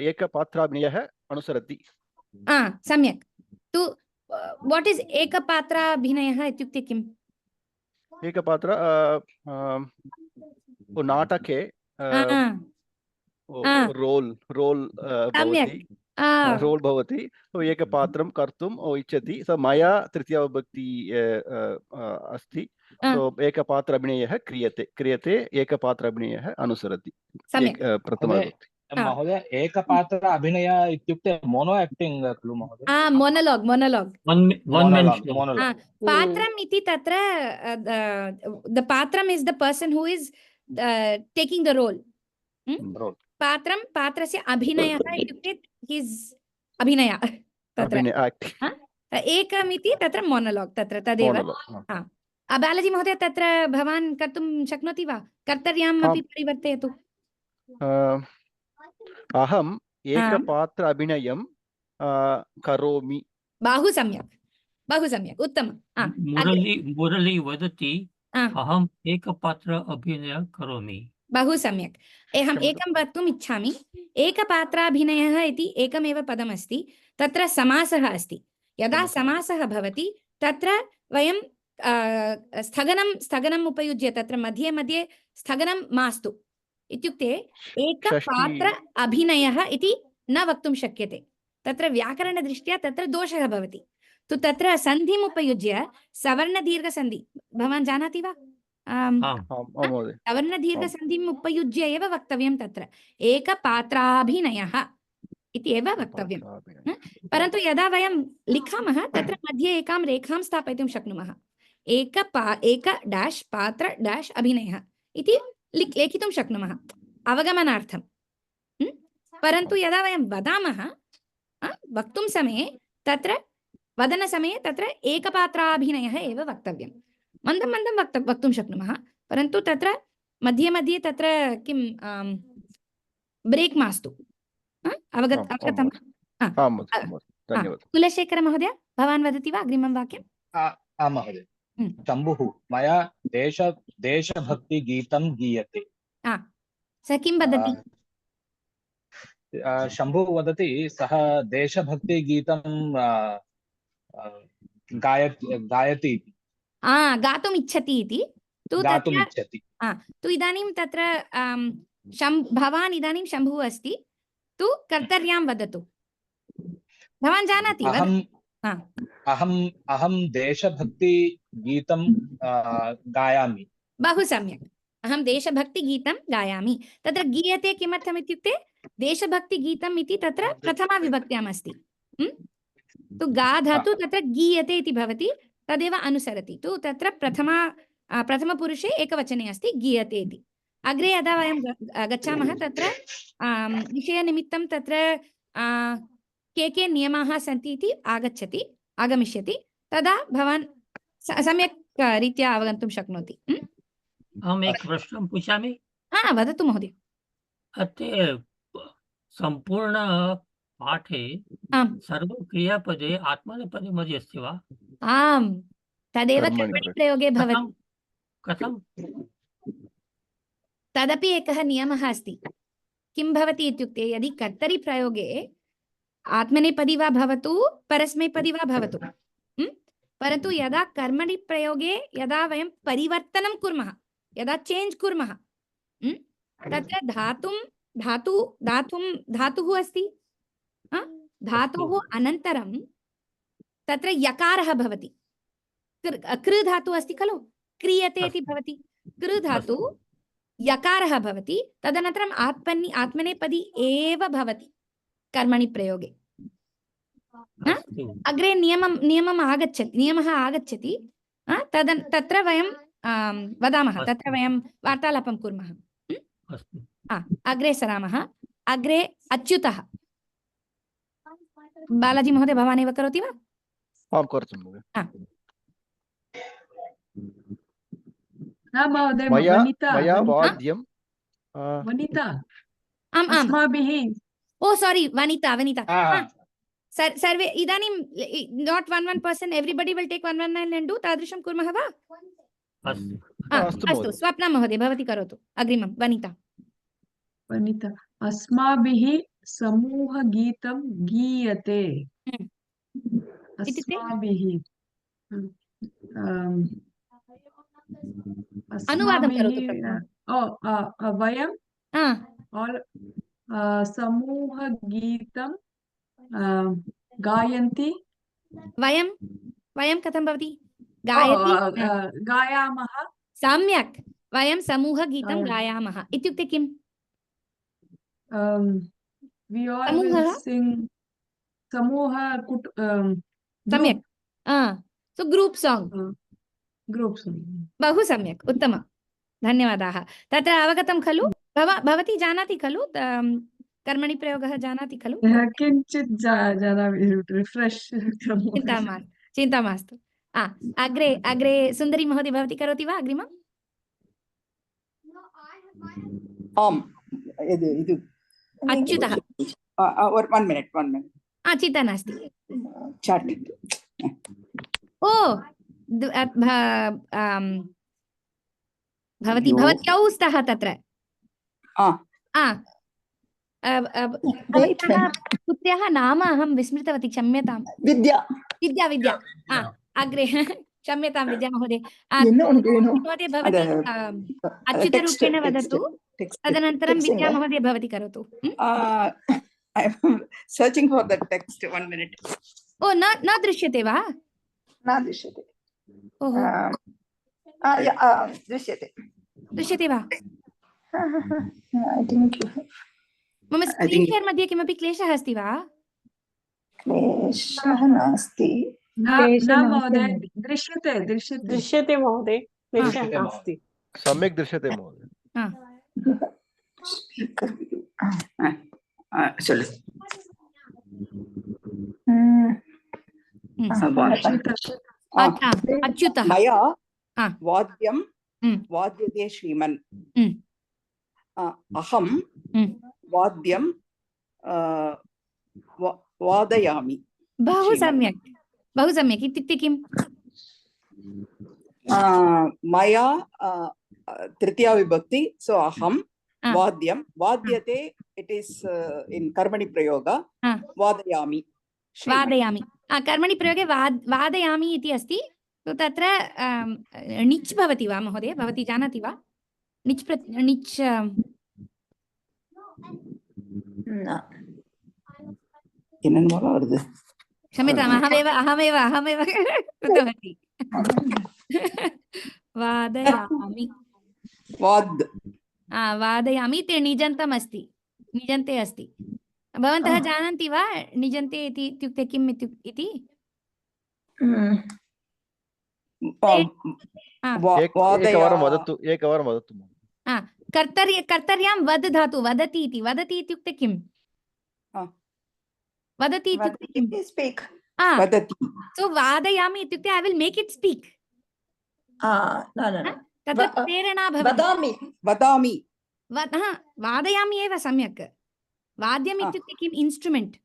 एकपात्राभिनयः अनुसरति सम्यक् तु वाट् इस् एकपात्राभिनयः इत्युक्ते किम् एकपात्र नाटके रोल् भवति एकपात्रं कर्तुम् इच्छति सो मया तृतीया विभक्ति अस्ति सो एकपात्र अभिनयः क्रियते एकपात्र अभिनयः अनुसरति प्रथमविभक्ति महोदय एकपात्र अभिनय इत्युक्ते मोनो एक्टिंग खलु महोदय मोनोलॉग पात्रम् इति तत्र द पात्रम् is the person who is taking the role पात्रस्य अभिनयः इत्युक्ते हिस् अभिनय तत्र एकमिति तत्र मोनोलॉग तत्र तदेव बालाजी महोदय तत्र भवान् कर्तुं शक्नोति वा कर्तर्याम् अपि परिवर्तयतु अहम् एकपात्र अभिनयं करोमि बहु सम्यक् उत्तमं मुरली वदति अहम् एकपात्र अभिनयं करोमि बहु सम्यक् अहम् एकं वक्तुम् इच्छामि एकपात्राभिनयः इति एकमेव पदमस्ति तत्र समासः अस्ति यदा समासः भवति तत्र वयं स्थगनम् उपयुज्य तत्र मध्ये मध्ये स्थगनं मास्तु इत्युक्ते एकपात्र अभिनयः इति न वक्तुं शक्यते तत्र व्याकरणदृष्ट्या तत्र दोषः भवति तु तत्र सन्धिम् उपयुज्य सवर्णदीर्घसन्धि भवान् जानाति वा सवर्णदीर्घसन्धिम् उपयुज्य एव वक्तव्यं तत्र एकपात्राभिनयः इति एव वक्तव्यं परन्तु यदा वयं लिखामः तत्र मध्ये एकां रेखां स्थापयितुं शक्नुमः एक डैश् पात्र डैश् अभिनयः इति लेखितुं शक्नुमः अवगमनार्थं परन्तु यदा वयं वदामः वक्तुं समये तत्र वदनसमये तत्र एकपात्राभिनयः एव वक्तव्यं मन्दं मन्दं वक्तुं शक्नुमः परन्तु तत्र मध्ये मध्ये तत्र किं ब्रेक् मास्तु अवगतं कुलशेखर महोदय भवान् वदति वा अग्रिमं वाक्यम् महोदय शम्भुः मया देशभक्तिगीतं गीयते सः किं वदति शम्भुः वदति सः देशभक्तिगीतं गायति इति। गातुम् इच्छति इति तु गातुम् तत्र इच्छति। तु इदानीं तत्र भवान् इदानीं शम्भुः अस्ति तु कर्तर्यां वदतु। भवान् जानाति अहं देशभक्तिगीतं गायामि। बहु सम्यक्। अहं देशभक्तिगीतं गायामि। तत्र गीयते किमर्थम् इत्युक्ते देशभक्तिगीतम् इति तत्र प्रथमा विभक्त्याम् अस्ति। तु गा धातु तत्र गीयते इति भवति, तदेव अनुसरति। तु तत्र प्रथमपुरुषे एकवचने अस्ति गीयते इति। अग्रे यदा वयं गच्छामः तत्र विषयनिमित्तं तत्र के नियमाः सन्ति इति आगमिष्यति, तदा भवान् सम्यक् रीत्या अवगन्तुं शक्नोति। अहम् एकं प्रश्नं पृच्छामि। वदतु महोदय। अत्र सम्पूर्णपाठे सर्वक्रियापदे आत्मनेपदे मध्ये अस्ति वा? आम्, तदेव कर्मणिप्रयोगे भवति। कथं? तदपि एकः नियमः अस्ति। किं भवति इत्युक्ते यदि कर्तरिप्रयोगे आत्मनेपदी वा भवतु परस्मैपदी वा भवतु, परन्तु यदा कर्मणि प्रयोगे यदा वयं परिवर्तनं कुर्मः, यदा चेञ्ज् कुर्मः, तत्र धातुः अस्ति, धातोः अनन्तरं तत्र यकारः भवति। कृ धातु अस्ति खलु, क्रियते इति भवति। कृ धातु यकारः भवति, तदनन्तरम् आत्मनेपदी एव भवति कर्मणि प्रयोगे। अग्रे नियमः आगच्छति, तत्र वयं वदामः, तत्र वयं वार्तालापं कुर्मः। अग्रे सरामः। अग्रे अच्युतः। बालाजी महोदय, भवान् एव करोति वा? आं करोतु महोदय। मया वाद्यं सोरी, वनिता। सर्वे इदानीं not 1 everybody will take 1 and do तादृशं कुर्मः वा? अस्तु, स्वप्ना महोदय भवती करोतु अग्रिमं। वनिता। अस्माभिः समूहगीतं गीयते। अस्माभिः अनुवादं करोतु। वयं समूहगीतं गायन्ति। वयं कथं भवति? गायामः। सम्यक्। वयं समूहगीतं गायामः इत्युक्ते किम्? सम्यक्। सो ग्रूप् साङ्ग्। बहु सम्यक्, उत्तमं, धन्यवादाः। तत्र अवगतं खलु? भवती जानाति खलु कर्मणि प्रयोगः जानाति खलु? किञ्चित् जानामि, रिफ्रेश्। चिन्ता मास्तु। अग्रे सुन्दरी महोदय भवती करोति वा अग्रिमम्? आम्, अच्युतः। 1 minute. चिन्ता नास्ति। चट्। भवत्यौ स्तः तत्र। पुत्र्याः नाम अहं विस्मृतवती, क्षम्यतां। विद्या। अग्रे क्षम्यतां विद्या महोदय। महोदय भवती अच्युतरूपेण वदतु, तदनन्तरं विद्या महोदय भवती करोतु। Searching for the text. 1 minute. न दृश्यते वा? न दृश्यते। दृश्यते वा? I think मम स्क्रीन् शेर् मध्ये किमपि क्लेशः अस्ति वा? क्लेशः नास्ति। महोदय, दृश्यते महोदय, क्लेशः नास्ति। सम्यक् दृश्यते महोदय। चलो। अच्युतः। मया वाद्यं वाद्यते श्रीमन्। अहं वाद्यं वादयामि। बहु सम्यक् इत्युक्ते किम्? मया तृतीया विभक्ति, सो अहं वाद्यं वाद्यते, इट् इस् इन् कर्मणि प्रयोग। वादयामि। कर्मणि प्रयोगे वादयामि इति अस्ति। तत्र णिच् भवति वा महोदय, भवती जानाति वा? णिच् णिच् क्षम्यताम्, अहमेव कृतवती। वादयामि, वादयामि ते निजन्तम् अस्ति, निजन्ते अस्ति। भवन्तः जानन्ति वा निजन्ते इत्युक्ते किम् इति? एकवारं वदतु। कर्तर्यां वद धातु, वदति इत्युक्ते किम्? वदति इत्युक्ते किम्? सो वादयामि इत्युक्ते I will make it speak. तत्र प्रेरणा भवति। वादयामि एव सम्यक्। वाद्यम् इत्युक्ते किम्? Instrument.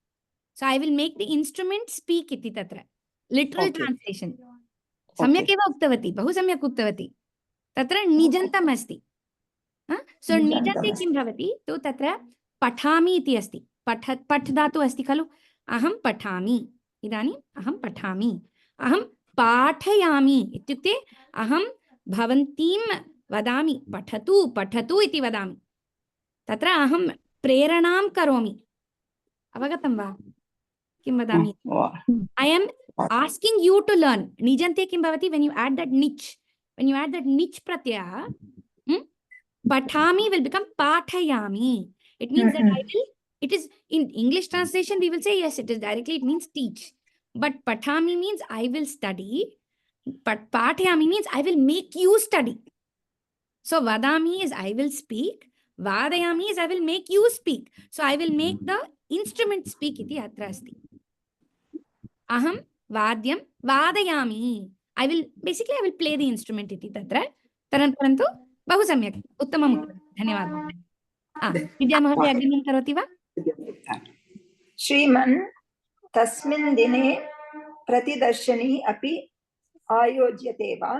So I will make the instrument speak इति तत्र लिटरल् ट्रान्स्लेशन्। सम्यक् एव उक्तवती, बहु सम्यक् उक्तवती। तत्र निजन्तम् अस्ति। सो निजन्ते किं भवति? तु तत्र पठामि इति अस्ति। पठ् धातु अस्ति खलु। अहं पठामि, इदानीम् अहं पठामि। अहं पाठयामि इत्युक्ते अहं भवन्तीं वदामि, पठतु इति वदामि। तत्र अहं प्रेरणां करोमि। अवगतं वा किं वदामि? I am asking you to learn. निजन्ते किं भवति? when you add that niche pratyaya, patami will become patayami. It means that I will, it is in English translation we will say yes, it is directly, it means teach. But patami means I will study, but patayami means I will make you study. So vadami is I will speak, vadayami is I will make you speak. So I will make the instrument speak iti atra asti. Aham vadyam vadayami. I will play the instrument iti tatra. Parantu बहु सम्यक्, उत्तमम्, धन्यवादः। विद्या महोदय अग्रिमं करोति वा? श्रीमन् तस्मिन् दिने प्रतिदर्शनी अपि आयोज्यते वा?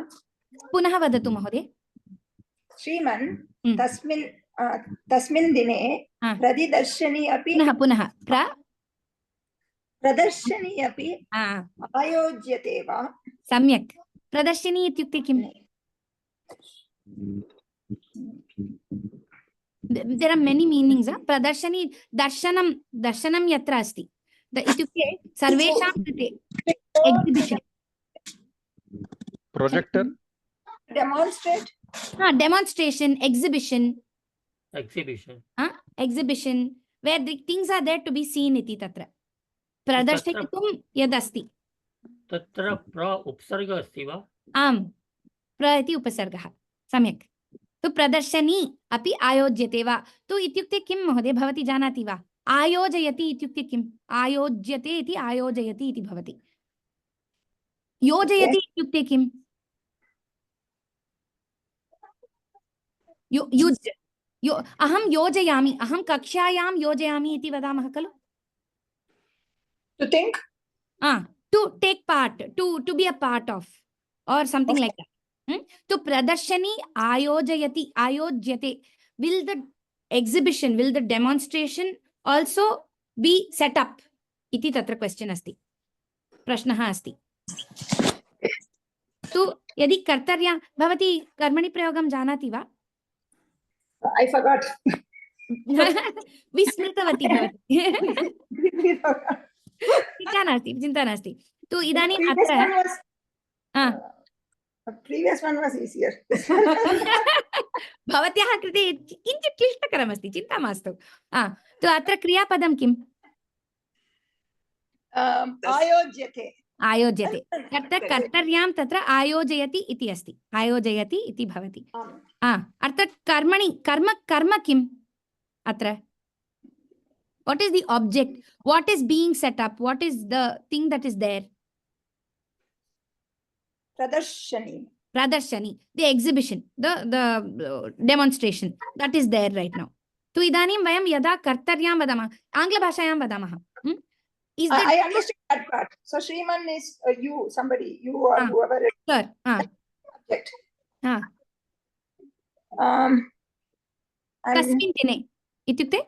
पुनः वदतु महोदय। श्रीमन् तस्मिन् दिने प्रतिदर्शनी अपि पुनः प्रदर्शनी अपि आयोज्यते वा? सम्यक्। प्रदर्शनी इत्युक्ते किम्? There are many meanings. Pradarshani, darshanam yatra asti. Ityukte sarvesham krite exhibition. Projector. Demonstration, exhibition. Exhibition, where the things are there to be seen iti tatra. Pradarshanitum yadasti. तत्र प्र उपसर्ग अस्ति वा? आम्, प्र इति उपसर्गः। सम्यक्। तु प्रदर्शनी अपि आयोज्यते वा? तु इत्युक्ते किं महोदय, भवती जानाति वा? आयोजयति इत्युक्ते किम्? आयोज्यते इति आयोजयति इति भवति। योजयति इत्युक्ते किम्? अहं योजयामि, अहं कक्षायां योजयामि इति वदामः खलु? To think? To take part, to be a part of, or something like that. To pradarshani ayojyate. Will the exhibition, will the demonstration also be set up? Iti tatra question asti. Prashnaha asti. Tu yadi kartarya, bhavati karmani prayogam janati va? I forgot. Vismritavati bhavati. चिंता नास्ति। तो इदानीम् अत्र previous one was easier. भवत्याः कृते किञ्चित् क्लिष्टकरमस्ति, चिन्ता मास्तु। तो अत्र क्रियापदं किम्? आयोज्यते। तत्र कर्तर्यां तत्र आयोजयति इति अस्ति, आयोजयति इति भवति। अर्थात् कर्म किम् अत्र? What is the object? What is being set up? What is the thing that is there? Pradarshani. The exhibition, the demonstration that is there right now. Tu idanim vayam yada kartaryam vadamah, Angla bhashayam vadamah. I understood that part. So Shriman is you, somebody, you or whoever it is. Sure. Object. Kasmin dine ityukte?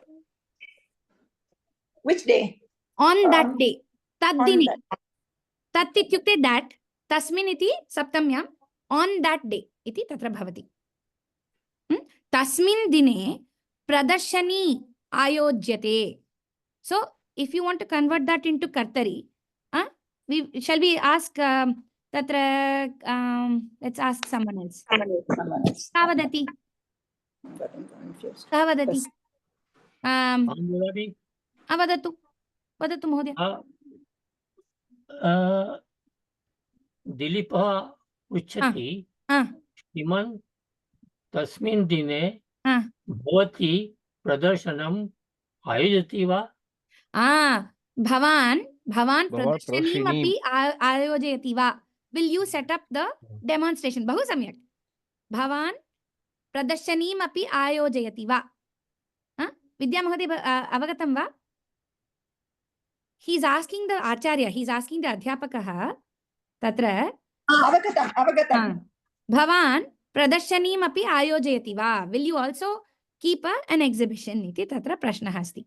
Which day? On that day. Tad dine. तत् इत्युक्ते that, तस्मिन् इति सप्तम्याम्, on that day इति तत्र भवति। तस्मिन् दिने प्रदर्शनी आयोज्यते। So if you want to convert that into कर्तरि, shall we ask तत्र let's ask someone else. का वदति? का वदति? वदतु वदतु महोदय। दिलीपः पृच्छति, श्रीमन् तस्मिन् दिने भवती प्रदर्शनम् आयोजति वा? भवान् प्रदर्शनीमपि आयोजयति वा? Will you set up the demonstration? बहु सम्यक्। भवान् प्रदर्शनीमपि आयोजयति वा? विद्या महोदय अवगतं वा? He is asking the acharya, he is asking the अध्यापकः तत्र अवगतम्। भवान् प्रदर्शनीमपि आयोजयति वा? Will you also keep an exhibition इति तत्र प्रश्नः अस्ति।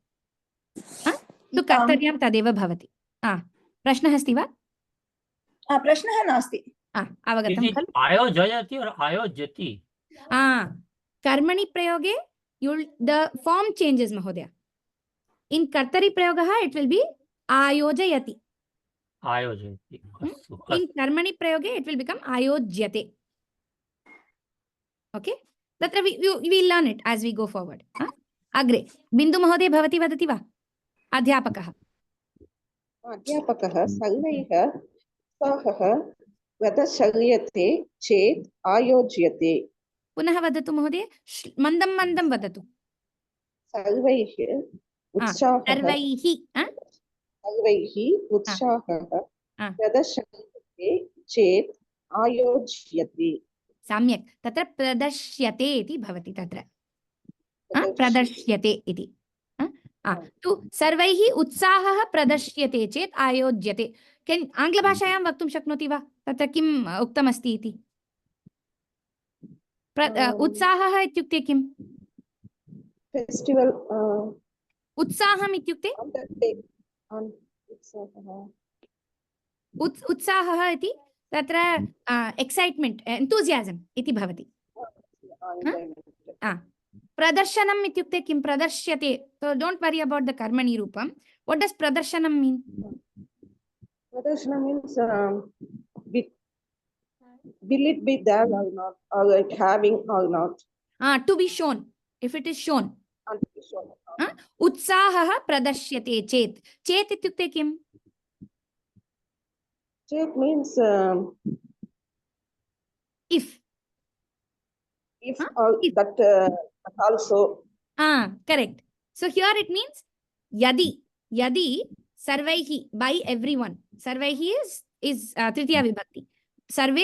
तु कर्तव्यं तदेव भवति। प्रश्नः अस्ति वा? प्रश्नः नास्ति। अवगतं खलु? आयोजयति और आयोजति। कर्मणि प्रयोगे the form changes महोदय। In कर्तरि प्रयोगः it will be आयोजयति। आयोजयति। In कर्मणि प्रयोगे it will become आयोज्यते। Okay? तत्र we learn it as we go forward. अग्रे बिन्दु महोदय भवती वदति वा? अध्यापकः सर्वैः उत्साहः प्रदर्श्यते चेत् आयोज्यते। पुनः वदतु महोदय, मन्दं मन्दं वदतु। सर्वैः उत्साहः प्रदर्श्यते चेत् आयोज्यते। सम्यक्। तत्र प्रदर्श्यते इति भवति। तत्र प्रदर्श्यते इति। तु सर्वैः उत्साहः प्रदर्श्यते चेत् आयोज्यते। आङ्ग्लभाषायां वक्तुं शक्नोति वा तत्र किम् उक्तमस्ति इति? उत्साहः इत्युक्ते किम्? फेस्टिवल्। उत्साहम् इत्युक्ते उत्साहः इति तत्र एक्सैट्मेण्ट्, एन्तूसियासम् इति भवति। प्रदर्शनम् इत्युक्ते किं? प्रदर्श्यते। So don't worry about the कर्मणि रूपं. What does प्रदर्शनं mean? Pradarshana means will it be there or not, or like having or not? To be shown. If it is shown. उत्साहः प्रदर्श्यते चेत्। चेत् इत्युक्ते किम्? Cheth means if or that also. Correct. So here it means yadi sarvaihi, by everyone. Sarvaihi is tritiya vibhakti. Sarve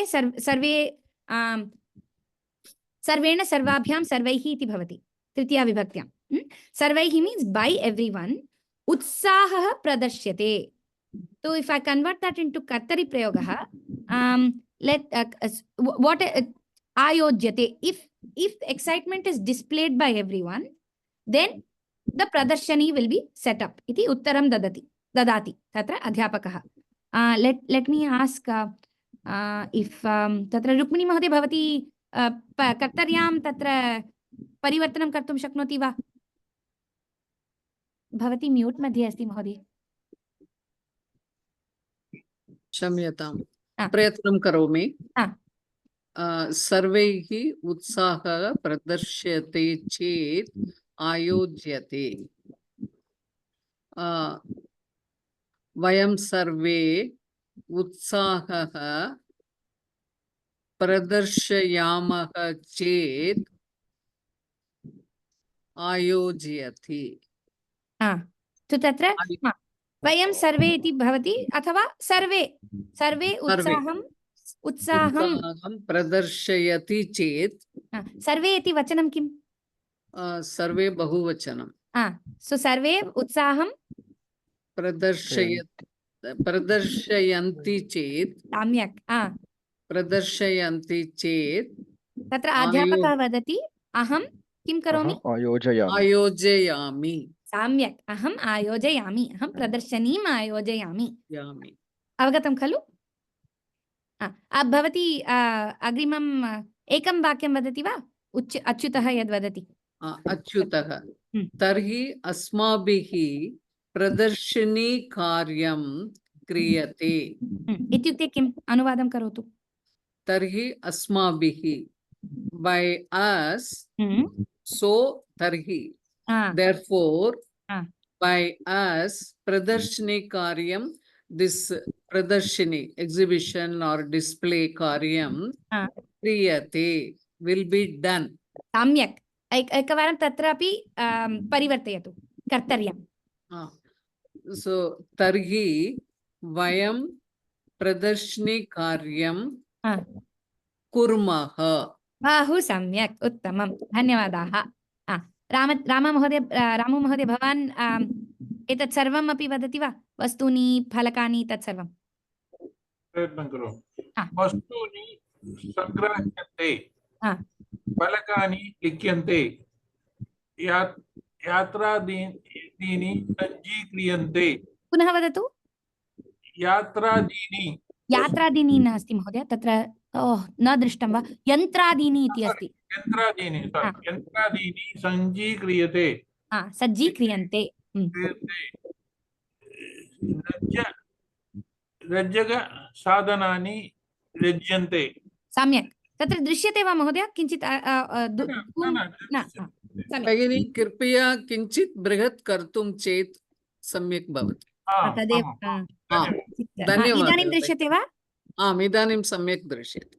sarvena sarvabhyam sarvaihi iti bhavati. Tritiya vibhaktiyam. Sarvaihi means by everyone. Utsahah pradashyate. So if I convert that into kartari prayogaha, what ayojyate, if excitement is displayed by everyone, then the pradarshani will be set up. Iti uttaram dadati. Tatra adhyapakah. Let me ask if tatra Rukmini Mahoday bhavati kartaryam tatra परिवर्तनं कर्तुं शक्नोति वा? भवती mute मध्ये अस्ति महोदय। क्षम्यतां, प्रयत्नं करोमि। सर्वैः उत्साहः प्रदर्श्यते चेत् आयोज्यते। वयं सर्वे उत्साहः प्रदर्शयामः चेत् आयोज्यते। तो तत्र वयं सर्वे इति भवति अथवा सर्वे उत्साहं प्रदर्शयति चेत्। सर्वे इति वचनं किम्? सर्वे बहुवचनं। सो सर्वे उत्साहं प्रदर्शयन्ति चेत्। सम्यक्। प्रदर्शयन्ति चेत् तत्र अध्यापकः वदति अहं किं करोमि? आयोजयामि। सम्यक्। अहम् आयोजयामि, अहं प्रदर्शनीम् आयोजयामि। अवगतं खलु? भवती अग्रिमम् एकं वाक्यं वदति वा? अच्युतः यद् वदति। अच्युतः तर्हि अस्माभिः प्रदर्शिनी कार्यं क्रियते। इत्युक्ते किम्? अनुवादं करोतु। तर्हि अस्माभिः by us, so tarhi, therefore by us pradarshini karyam, this pradarshini exhibition or display karyam kriyate, will be done. सम्यक्। एकवारं तत्रापि परिवर्तयतु कर्तर्यं। So tarhi vayam pradarshini karyam कुर्मः। बहु सम्यक्, उत्तमं, धन्यवादाः। रामु महोदय भवान् एतत् सर्वम् अपि वदति वा? वस्तूनि, फलकानि, तत्सर्वं। प्रयत्नं करोमि। वस्तूनि सङ्ग्रह्यन्ते, फलकानि लिख्यन्ते, यात्रादीनि सज्जीक्रियन्ते। पुनः वदतु। यात्रादीनि नास्ति महोदय, तत्र न दृष्टं वा? यन्त्रादीनि इति अस्ति। यन्त्रादीनि सज्जीक्रियते, सज्जीक्रियन्ते। रज्जकसाधनानि रज्यन्ते। सम्यक्। तत्र दृश्यते वा महोदय किञ्चित्? भगिनी कृपया किञ्चित् बृहत् कर्तुं चेत् सम्यक् भवति। तदेव। धन्यवादः। इदानीं दृश्यते वा? आम्, इदानीं सम्यक् दृश्यते।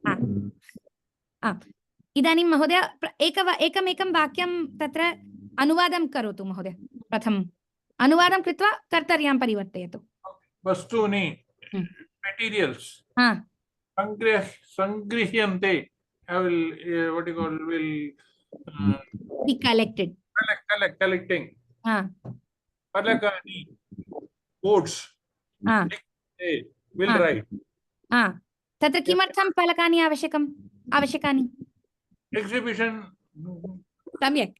इदानीं महोदय एकमेकं वाक्यं तत्र अनुवादं करोतु महोदय। प्रथमम् अनुवादं कृत्वा कर्तर्यां परिवर्तयतु। वस्तूनि मेटीरियल्स् सङ्गृह्यन्ते, what you call, will be collected, collecting. फलकानि boards will write. तत्र किमर्थं फलकानि आवश्यकानि? Exhibition. सम्यक्।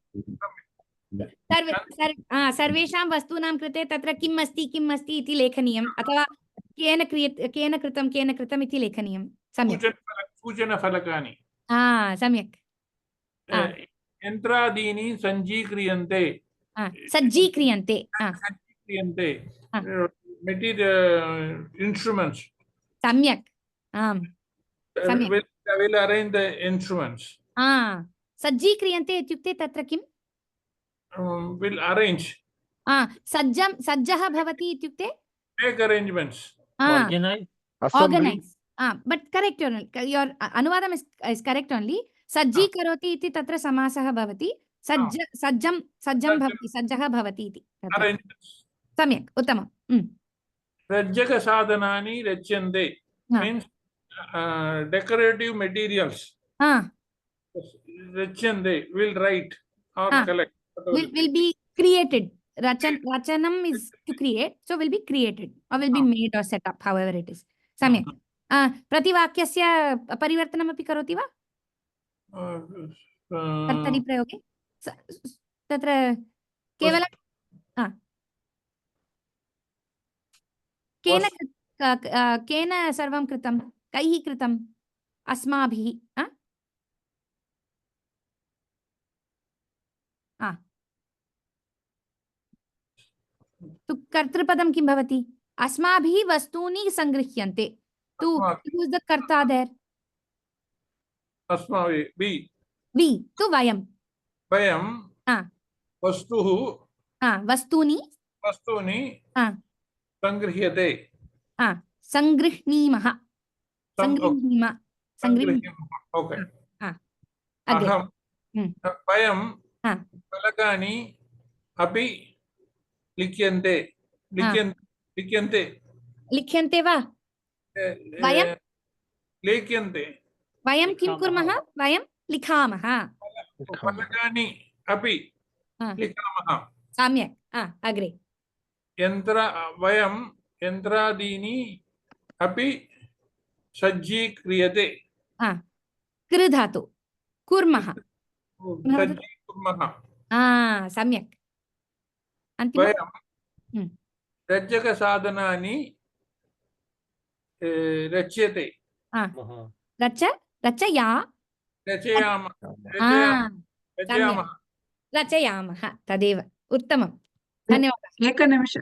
सर्वेषां वस्तूनां कृते तत्र किम् अस्ति इति लेखनीयम्, अथवा केन कृतम् इति लेखनीयं। सम्यक्। सूचनफलकानि। सम्यक्। यन्त्रादीनि सज्जीक्रियन्ते। Material instruments. सम्यक्। Will arrange the instruments. सज्जीक्रियन्ते इत्युक्ते तत्र किम्? Will arrange. सज्जः भवति इत्युक्ते make arrangements. Organize. But correct, your अनुवादम् is correct only. सज्जीकरोति इति तत्र समासः भवति। सज्जं भवति, सज्जः भवति इति। सम्यक्, उत्तमम्। रज्जकसाधनानि रच्यन्ते means decorative materials. Rachyante will write or collect. Will be created. Rachanam is to create, so will be created or will be made or set up, however it is. Samyak. प्रतिवाक्यस्य परिवर्तनमपि करोति वा? कर्तरि प्रयोगे तत्र केवलं केन सर्वं कृतं? कैः कृतम्? अस्माभिः। तु कर्तृपदं किं भवति? अस्माभिः वस्तूनि सङ्गृह्यन्ते। तु who is the कर्ता there? अस्माभिः we तु वयं वस्तूनि सङ्गृह्यते, सङ्गृह्णीमः, वयं फलकानि अपि लिख्यन्ते वा? लेख्यन्ते। वयं किं कुर्मः? वयं लिखामः। फलकानि अपि लिखामः। सम्यक्। अग्रे। वयं यन्त्रादीनि अपि सज्जीक्रियते। कृ धातु कुर्मः। सम्यक्। वयं रज्जकसाधनानि रच्यते रचया रचयामः रचयामः रचयामः तदेव उत्तमं धन्यवादः एकनिमिष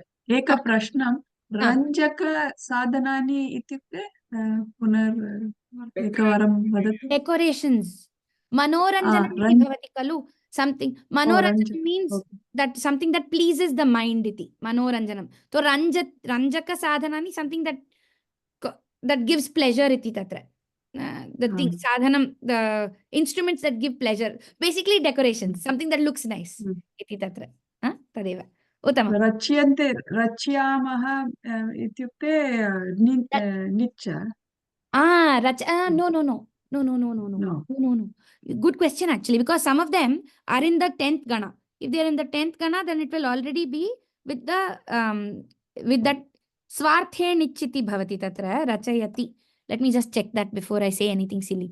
प्रश्नं रञ्जकसाधनानि इत्युक्ते पुनर् एकवारं वदतु डेकोरेशन्स् मनोरञ्जनम् इति भवति खलु something मनोरञ्जन means that something that pleases the mind iti मनोरञ्जनं तो रञ्जक साधनानि something that gives pleasure iti tatra the thing sadhanam the instruments that give pleasure basically decorations something that looks nice iti tatra tadeva उत्तमं रच्यन्ते रचयामः इत्युक्ते निच्च no good question actually because some of them are in the 10th gana if they are in the 10th gana then it will already be with the with that swarthe nichiti bhavati tatra rachayati let me just check that before I say anything silly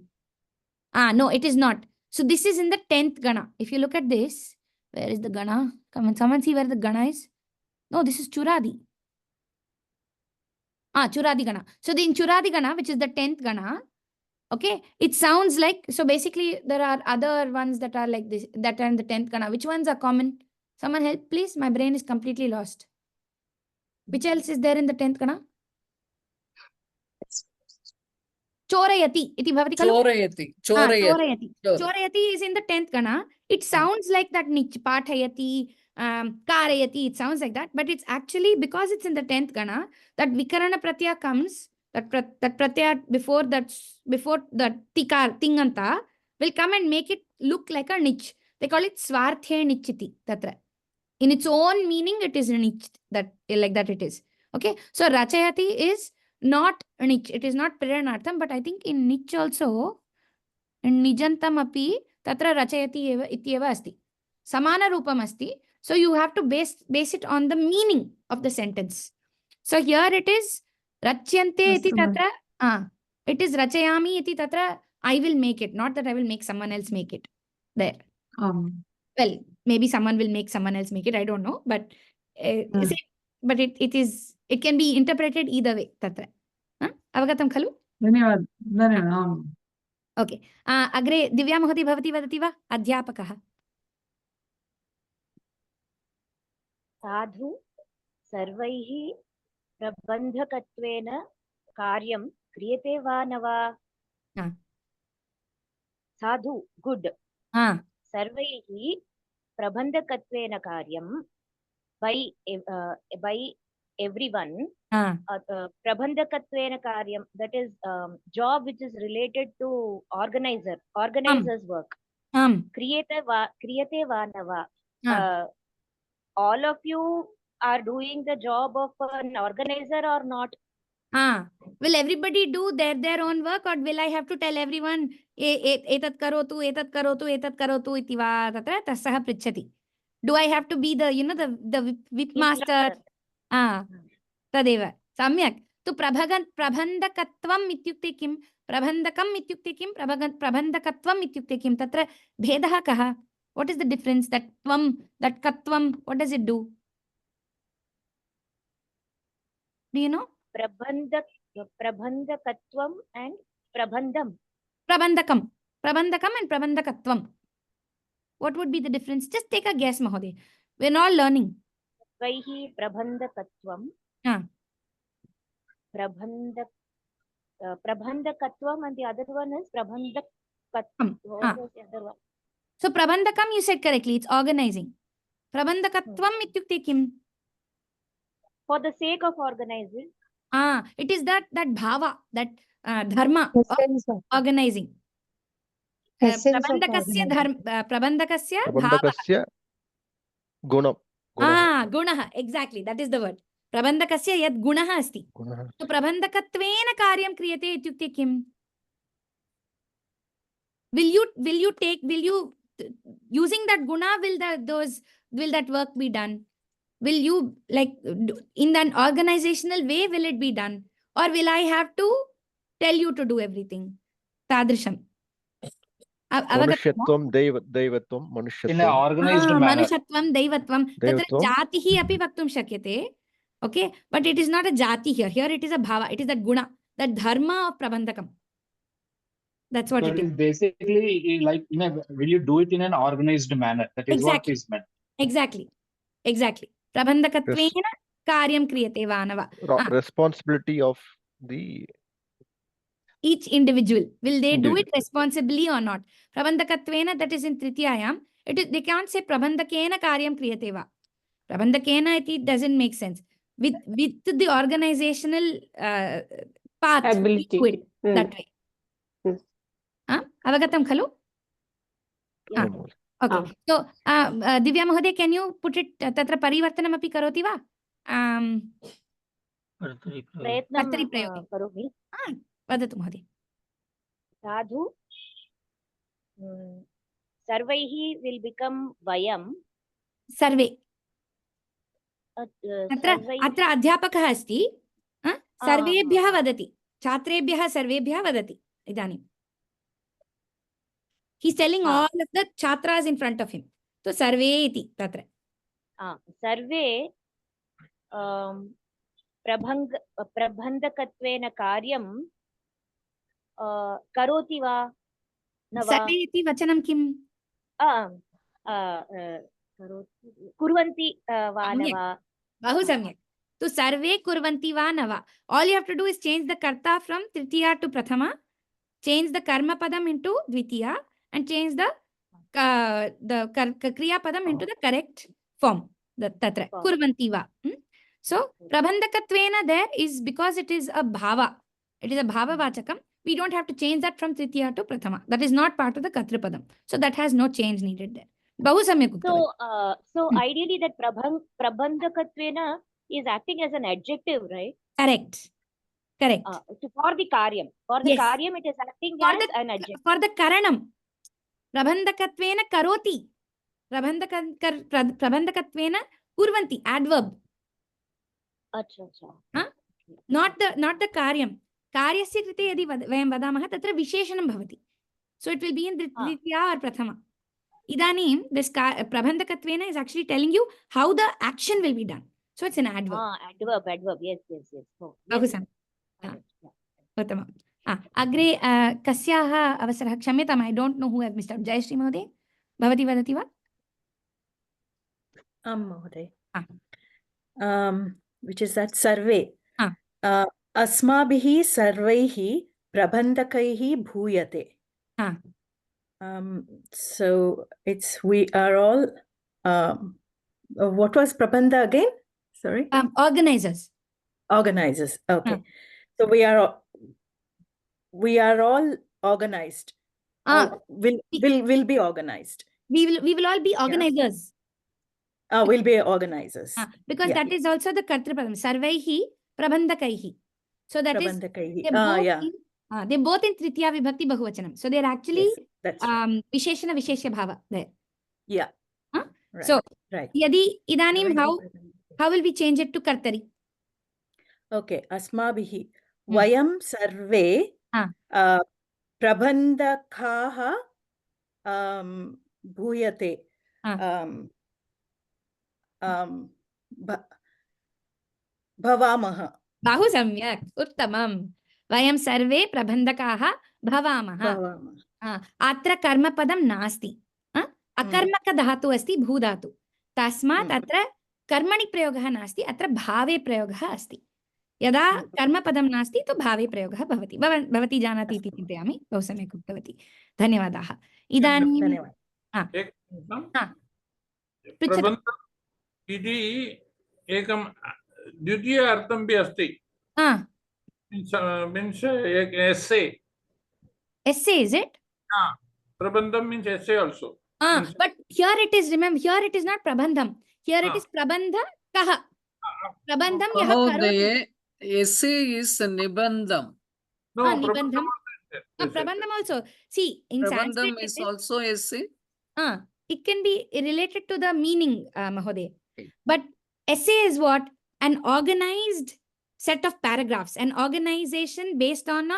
no it is not so this is in the 10th gana if you look at this where is the gana come on someone see where the gana is no this is churadi churadi gana so in churadi gana which is the 10th gana okay it sounds like so basically there are other ones that are like this that are in the 10th gana which ones are common someone help please my brain is completely lost which else is there in the 10th gana chorayati iti bhavati khalu chorayati is in the 10th gana it sounds like that nich pathayati karayati it sounds like that but it's actually because it's in the 10th gana that vikarana pratyaya comes that pratyaya before the tikar tinganta will come and make it look like a nich they call it swarthe nichiti tatra in its own meaning it is a nich that like that it is okay so rachayati is not nich it is not piranartham but I think in nich also in nijantam api tatra rachayati eva ityeva asti samana rupam asti so you have to base it on the meaning of the sentence so here it is rachyante iti tatra it is rachayami iti tatra I will make it not that I will make someone else make it there well maybe someone will make someone else make it I don't know but but it can be interpreted either way tatra avagatam khalu धन्यवादः okay agre divya mahoti bhavati vadati va adhyapakah साधु सर्वैः प्रबन्धकत्वेन कार्यं क्रियते वा न वा साधु गुड सर्वैः प्रबन्धकत्वेन कार्यं by everyone prabandhakatvena karyam that is job which is related to organizers work kriyate va na va all of you are doing the job of an organizer or not will everybody do their own work or will I have to tell everyone etat karotu iti va tatra tasah prichati do I have to be the the whip master तदेव सम्यक् तु प्रबन्धकत्वम् इत्युक्ते किं प्रबन्धकम् इत्युक्ते किं प्रबन्धकत्वम् इत्युक्ते किं तत्र भेदः कः what is the difference that tvam that katvam what does it do you know prabandhakatvam and prabandham prabandhakam and prabandhakatvam what would be the difference just take a guess mahoday we're all learning vaihi prabandhakatvam prabandhakatvam and the other one is prabandhakatvam what was the other one so prabandhakam you said correctly it's organizing prabandhakatvam ityukte kim for the sake of organizing it is that bhava that dharma of organizing prabandhakasya bhava gunam gunah exactly that is the word prabandhakasya yad gunah asti so prabandhakatvena karyam kriyate ityukte kim will you using that guna will that work be done will you like in an organizational way will it be done or will I have to tell you to do everything tadrisham manushyattvam daivatvam manushyattvam in an organized manner manushyattvam daivatvam tatra jatihi api vaktum shakyate okay but it is not a jati here it is a bhava it is that guna the dharma of Prabandakam. That's what So it it is. is basically like will you do it in an organized manner? That is what is meant. Exactly. Prabandakatvena karyam kriyate vanava. Responsibility of the Each individual. Will they do it responsibly or not? Prabandakatvena, that is in Tritiyayam. They can't say Prabandakena karyam kriyate va. Prabandakena, it doesn't make sense. With the organizational path, Ability. do it that way. Avagatam khalu? Yeah. Okay. So, Divya Mahoday, can you put it tatra parivartanam api karoti va? प्रयत्नं करोमि. वदतु महोदय. साधु सर्वैः will become vayam. सर्वे. अत्र अध्यापकः अस्ति. सर्वेभ्यः वदति. छात्रेभ्यः सर्वेभ्यः वदति इदानीं. He's telling all of the chhatras in front of him. So sarve iti tatra. Sarve prabhandakatvena karyam karoti va na va. Sarve iti vachanam kim? Kurvanti va na va. Bahu samyak. So sarve kurvanti va na va. All you have to do is change the karta from tritiya to prathama, change the karma padam into dvitiya, and change the kriya padam into the correct form. Tatra kurvanti va. So prabhandakatvena there is because it is a bhava. It is a bhava vachakam. We don't have to change that from tritiya to prathama. That is not part of the katripadam. So that has no change needed there. Bahu samyak uktavati. So ideally that prabhandakatvena is acting as an adjective, right? Correct. For the karyam. For the karyam it is acting as an adjective. For the karanam. Prabhandakatvena karoti. Prabhandakatvena kurvanti. Adverb. Not the karyam. Karyasya krite yadi vayam vadamah tatra visheshanam bhavati. So it will be in dvitiya or prathama. Idanim, this prabhandakatvena is actually telling you how the action will be done. So it's an adverb. Adverb. Yes. Bahusam. Uttamam. Agre kasyaha avasarah kshamyatam. I don't know who have missed out. Jayashree Mahoday. Bhavati vadati va? Mahoday. Which is that survey. Asmabhihi sarvaihi prabandakaihi bhuyate. So it's we are all what was prabandha again? Sorry. Organizers. Okay. So we are all organized. Will be organized. We will all be organizers. We'll be organizers. Because that is also the kartripadam. Sarvaihi prabandakaihi. So that is they're both in tritiya vibhakti bahuvachanam. So they're actually visheshana visheshya bhava there. Yeah. So yadi idanim how will we change it to kartari? Okay. Asmabhihi vayam sarve prabandakaha bhuyate. Bhavamaha. Bahu samyak. Uttamam. Vayam sarve prabhandakaha bhavamaha. Atra karma padam nasti. Akarmaka dhatu asti bhudhatu. Tasmat atra कर्मणि प्रयोगः नास्ति अत्र भावे प्रयोगः अस्ति यदा कर्मपदं नास्ति तो भावे प्रयोगः भवति भवती जानाति इति चिन्तयामि बहु सम्यक् उक्तवती धन्यवादाः इदानीं इति एकं द्वितीय अर्थं अपि अस्ति means essay is it prabandham means essay also but here it is remember here it is not prabandham. Here it is prabandha kaha. Prabandham yaha karoti. Essay is nibandham. No, nibandham. Prabandham also. See, in Prabandham Sanskrit is also essay. It can be related to the meaning, Mahoday. But essay is what? An organized set of paragraphs. An organization based on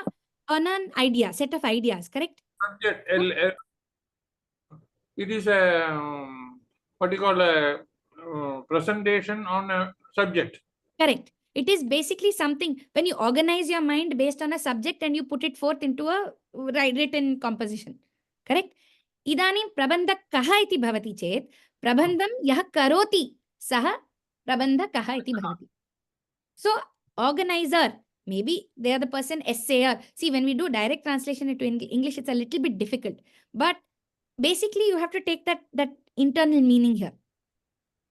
an idea, set of ideas, correct? Subject. It is a, what you call a presentation on a subject. Correct. It is basically something when you organize your mind based on a subject and you put it forth into a written composition. Correct? Idanim prabandha kaha iti bhavati chet, prabandham yah karoti saha prabandha kaha iti bhavati. So, organizer, maybe they are the person essayer. See, when we do direct translation into English, it's a little bit difficult. But basically, you have to take that internal meaning here.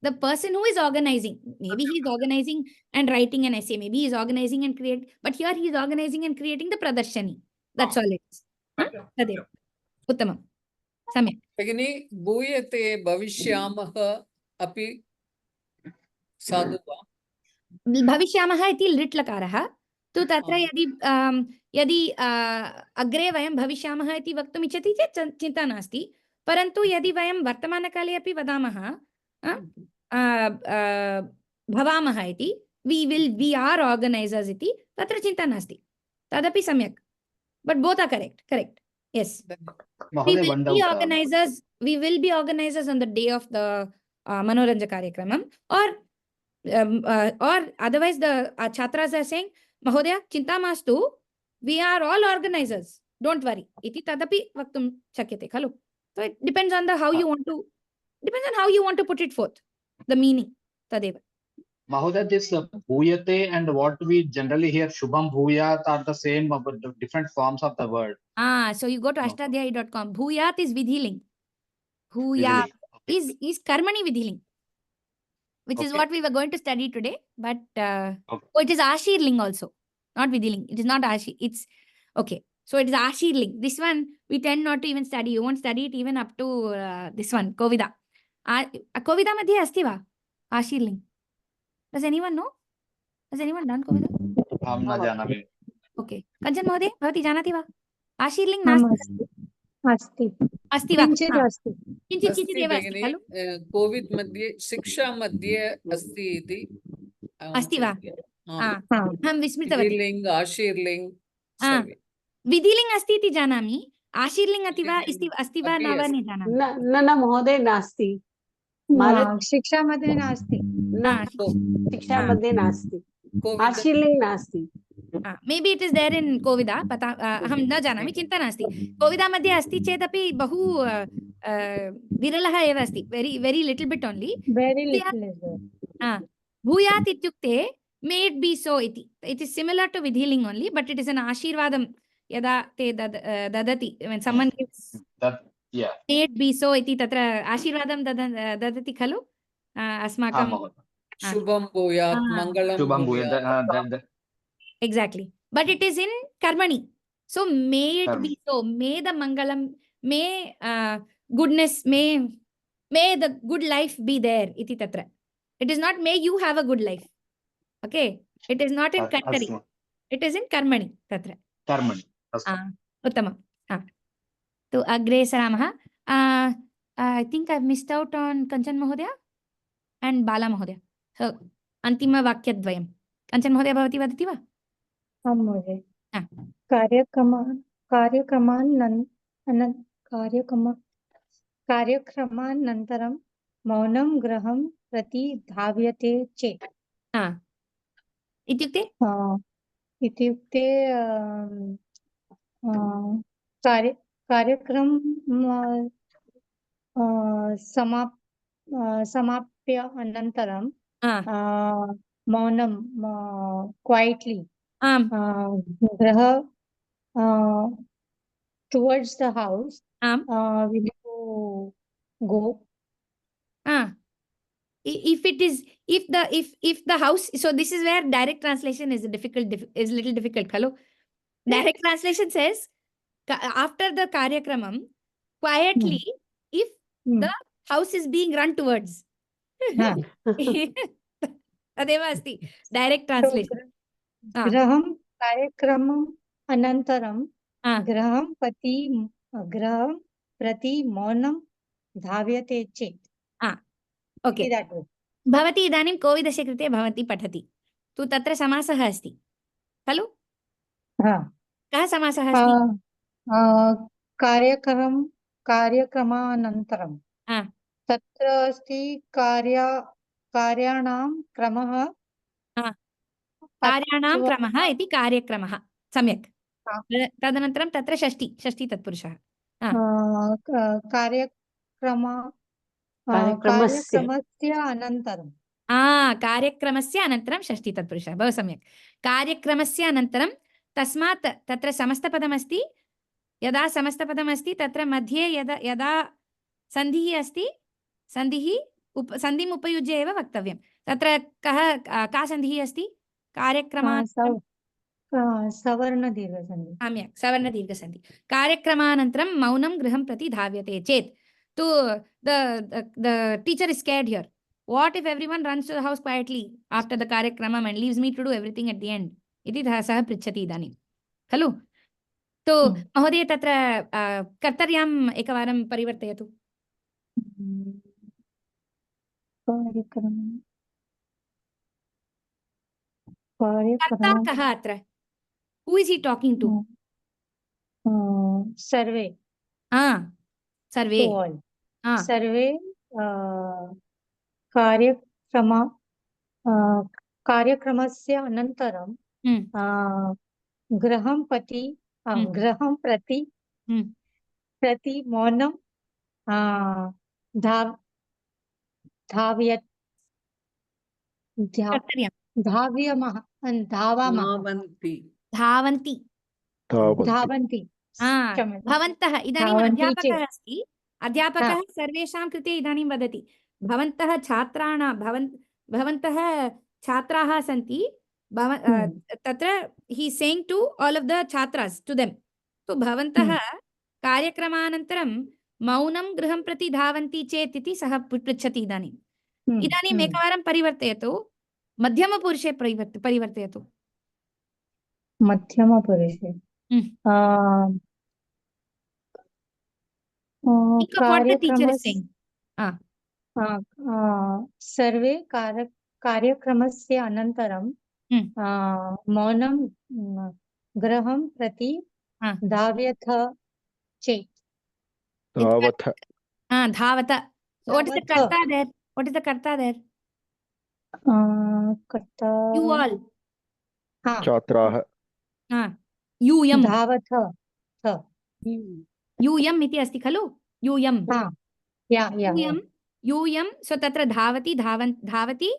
The person who is organizing, maybe he's organizing and writing an essay, maybe he's organizing and but here he's organizing and creating the pradarshani. That's all it is. Tadeva. Uttamam. Samyak. Bhagini, bhuyate bhavishyamah api sadhu va? भविष्यामः इति लिट् लकारः तु तत्र यदि अग्रे वयं भविष्यामः इति वक्तुम् इच्छति चेत् चिन्ता नास्ति, परन्तु यदि वयं वर्तमानकाले अपि वदामः भवामः इति, we are organizers इति, तत्र चिन्ता नास्ति, तदपि सम्यक्. But both are correct. Yes. We will be organizers on the day of the Manoranjana Karyakramam, or otherwise the Chhatras are saying, Mahodaya, Chinta Mastu, we are all organizers. Don't worry. Iti tadapi vaktum shakyate khalu. So it depends on how you want to put it forth. The meaning. Tadeva. Mahodaya, this bhuyate and what we generally hear Shubham Bhuyat are the same, but different forms of the word. So you go to ashtadhyayi.com. Bhuyat is vidhiling. Bhuyat is karmani vidhiling, which is what we were going to study today. But it is ashirling also, not vidhiling. It is not ashir. It's okay. So it is ashirling. This one we tend not to even study. You won't study it even up to this one, Kovida. Kovida madhye asti va? Ashirling. Does anyone know? Has anyone done Kovida? Aham na janami. Okay. Kanchan Mahodaya, bhavati janati va? Ashirling nasti. अस्ति वा? किञ्चित् एव अस्ति खलु? Covid मध्ये शिक्षा मध्ये अस्ति इति अस्ति वा? अहं विस्मृतवती. विधिलिङ्ग्, आशीर्लिङ्ग्, विधिलिङ्ग् अस्ति इति जानामि. आशीर्लिङ्ग् अस्ति वा न वा न जानामि. न महोदय नास्ति. शिक्षा मध्ये नास्ति. शिक्षा मध्ये नास्ति. आशीर्लिङ्ग् नास्ति. Maybe it is there in Kovida, अहं न जानामि, चिन्ता नास्ति. कोविदा मध्ये अस्ति चेदपि बहु विरलः एव अस्ति. very little bit only. भूयात् इत्युक्ते may it be so इति. It is similar to vidhiling only, but it is an ashirvadam यदा ते ददति. When someone gives may it be so इति तत्र आशीर्वादं ददति खलु अस्माकं. शुभं भूयात्, मङ्गलं भूयात्. Exactly. But it is in karmani. So may it be so. May the mangalam, may goodness, may the good life be there. Iti tatra. It is not may you have a good life. Okay. It is not in kartari. It is in karmani. Tatra. Karmani. Uttamam. So agre saramaha. I think I've missed out on Kanchan Mahodaya and Bala Mahodaya. So antima vakyadvayam. Kanchan Mahodaya bhavati vadati va? आं महोदय कार्यक्रमानन्तरं मौनं गृहं प्रति धाव्यते चेत् इत्युक्ते कार्यक्रम समाप्य अनन्तरं मौनं quietly Graha towards the house. Will you go? If the house, so this is where direct translation is little difficult. Hello, direct translation says after the karyakramam, quietly, if the house is being run towards. Tadeva asti direct translation. गृहं कार्यक्रमम् अनन्तरं गृहं प्रति मौनं धाव्यते चेत्. Okay. भवती इदानीं कोविदस्य कृते भवती पठति. तु तत्र समासः अस्ति खलु? कः समासः अस्ति? कार्यक्रमानन्तरं. तत्र अस्ति कार्याणां क्रमः कार्याणां क्रमः इति कार्यक्रमः सम्यक् तदनन्तरं तत्र षष्ठी तत्पुरुषः कार्यक्रमस्य अनन्तरं कार्यक्रमस्य अनन्तरं षष्ठी तत्पुरुषः बहु सम्यक् कार्यक्रमस्य अनन्तरं तस्मात् तत्र समस्तपदमस्ति यदा समस्तपदमस्ति तत्र मध्ये यदा सन्धिः अस्ति सन्धिम् उपयुज्य एव वक्तव्यं तत्र का सन्धिः अस्ति कार्यक्रमात् सवर्णदीर्घसन्धि सम्यक् सवर्णदीर्घसन्धि कार्यक्रमानन्तरं मौनं गृहं प्रति धाव्यते चेत् तु the teacher is scared here. What if everyone runs to the house quietly after the कार्यक्रमम् and leaves me to do everything at the end? इति सः पृच्छति इदानीं खलु तो महोदय तत्र कर्तर्याम् एकवारं परिवर्तयतु कर्ता कः अत्र who is he talking to सर्वे सर्वे सर्वे कार्यक्रमस्य अनन्तरं गृहं प्रति मौनं धावन्ति भवन्तः इदानीम् अध्यापकः अस्ति अध्यापकः सर्वेषां कृते इदानीं वदति भवन्तः छात्राः सन्ति तत्र he is saying to all of the chhatras to them तो भवन्तः कार्यक्रमानन्तरं मौनं गृहं प्रति धावन्ति चेत् इति सः पृच्छति इदानीम् एकवारं परिवर्तयतु मध्यमपुरुषे परिवर्तयतु मध्यमपुरुषे सर्वे कार्यक्रमस्य अनन्तरं मौनं गृहं प्रति धाव्यथ चेत् धावत what is the karta there you all छात्राः यूयं धावथ यूयम् इति अस्ति खलु यूयं यूयं so तत्र धावति धावति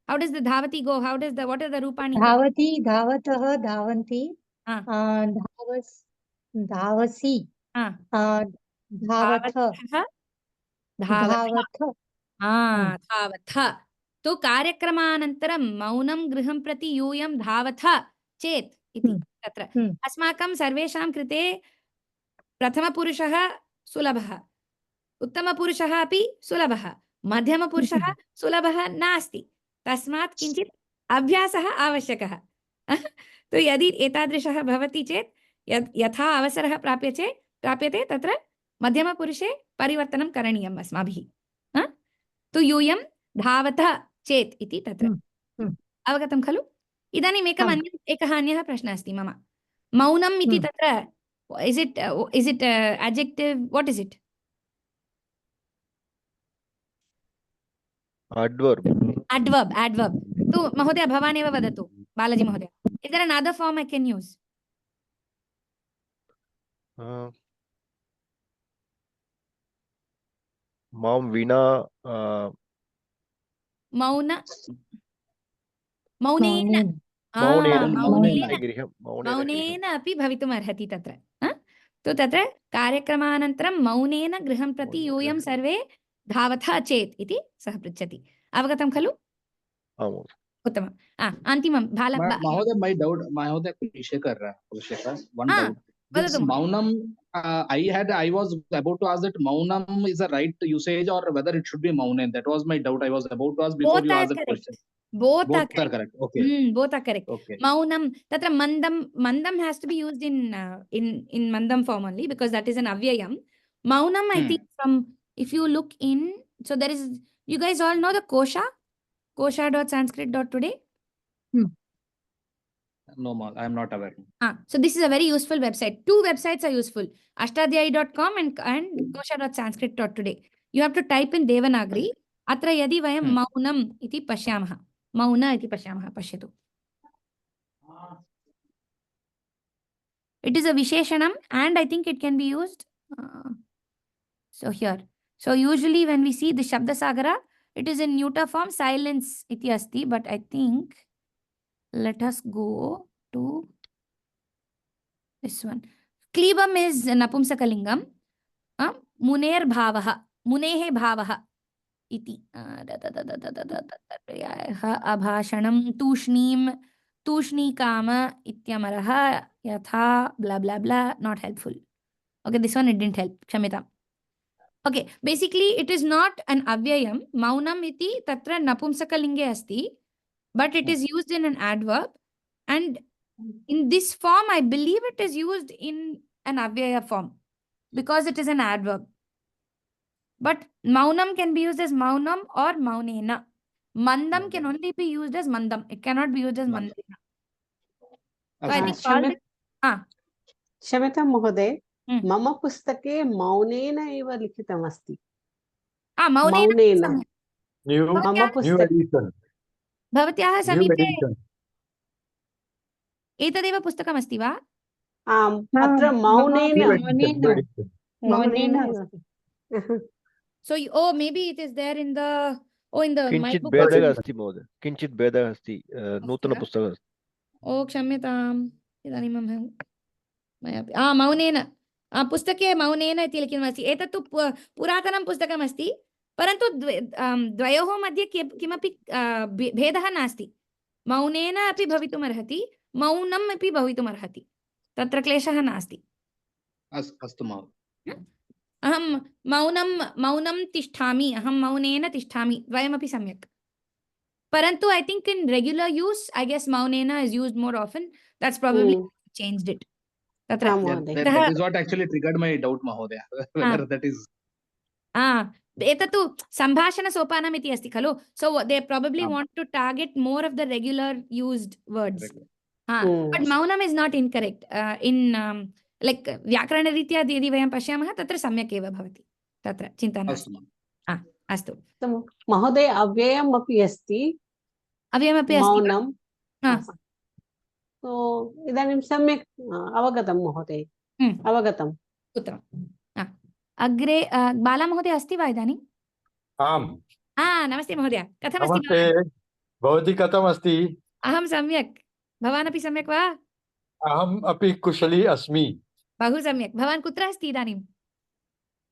how does the dhavati go what are the rupani धावति धावतः धावन्ति धावसि धावथ तो कार्यक्रमानन्तरं मौनं गृहं प्रति यूयं धावथ चेत् इति तत्र अस्माकं सर्वेषां कृते प्रथमपुरुषः सुलभः उत्तमपुरुषः अपि सुलभः मध्यमपुरुषः सुलभः नास्ति तस्मात् किञ्चित् अभ्यासः आवश्यकः तो यदि एतादृशः भवति चेत् यथा अवसरः प्राप्यते तत्र मध्यमपुरुषे परिवर्तनं करणीयम् अस्माभिः तो यूयं धावत चेत् इति तत्र अवगतं खलु इदानीम् एकः अन्यः प्रश्नः अस्ति मम मौनम् इति तत्र is it adjective what is it adverb तो महोदय भवान् एव वदतु बालाजी महोदय is there another form I can use मां विना मौनेन अपि भवितुम् अर्हति तत्र तो तत्र कार्यक्रमानन्तरं मौनेन गृहं प्रति यूयं सर्वे धावथ चेत् इति सः पृच्छति अवगतं खलु उत्तमं अन्तिमं महोदय my doubt महोदय Kulasekhara one doubt this maunam I was about to ask that maunam is a right usage or whether it should be maunen that was my doubt I was about to ask before you asked the question both are correct okay both are correct okay maunam tatra mandam has to be used in mandam form only because that is an avyayam maunam I think from if you look in so there is you guys all know the kosha.sanskrit.today no ma I am not aware so this is a very useful website two websites are useful ashtadhyayi.com and kosha.sanskrit.today you have to type in devanagari atra yadi vayam maunam iti pashyamah mauna iti pashyamah pashyatu It is a Visheshanam, and I think it can be used. So here. So usually when we see the Shabda Sagara, it is in neuter form, silence iti asti, but I think let us go to this one. Klibam is Napumsakalingam. Muner bhavaha. Munehe bhavaha. Iti. Abhashanam tushneem. Tushni kama ityamaraha yatha blah blah blah. Not helpful. Okay, this one it didn't help. Kshamita. Okay, basically it is not an avyayam. Maunam iti tatra napumsakalinge asti, but it is used in an adverb, and in this form I believe it is used in an avyaya form because it is an adverb. But maunam can be used as maunam or maunena. Mandam can only be used as mandam. It cannot be used as mandena. So I think all the क्षम्यतां महोदय, मम पुस्तके मौनेन एव लिखितमस्ति। मौनेन मम पुस्तके भवत्याः समीपे एतदेव पुस्तकमस्ति वा? आम्, अत्र मौनेन। So maybe it is there in the किञ्चित् भेदः अस्ति महोदय, किञ्चित् भेदः अस्ति, नूतनपुस्तकम् अस्ति। क्षम्यताम्, इदानीं मया मौनेन पुस्तके मौनेन इति लिखितमस्ति। एतत्तु पुरातनं पुस्तकमस्ति, परन्तु द्वयोः मध्ये किमपि भेदः नास्ति। मौनेन अपि भवितुमर्हति, मौनम् अपि भवितुमर्हति, तत्र क्लेशः नास्ति। अस्तु महोदय। अहं मौनं तिष्ठामि, अहं मौनेन तिष्ठामि, द्वयमपि सम्यक्। परन्तु I think in regular use, I guess maunena is used more often. That's probably changed it. That is what actually triggered my doubt, Mahodaya. Whether that is. एतत्तु सम्भाषणसोपानम् इति अस्ति खलु, so they probably want to target more of the regular used words. But maunam is not incorrect. In like व्याकरणरीत्या यदि वयं पश्यामः तत्र सम्यक् एव भवति, तत्र चिन्ता नास्ति। अस्तु महोदय, अव्ययम् अपि अस्ति, अव्ययमपि अस्ति मौनम्। इदानीं सम्यक् अवगतं महोदय, अवगतम्। उत्तमम्। अग्रे बाला महोदय अस्ति वा इदानीम्? आम्। नमस्ते महोदय, कथमस्ति? नमस्ते, भवती कथमस्ति? अहं सम्यक्, भवान् अपि सम्यक् वा? अहम् अपि कुशली अस्मि। बहु सम्यक्। भवान् कुत्र अस्ति इदानीम्?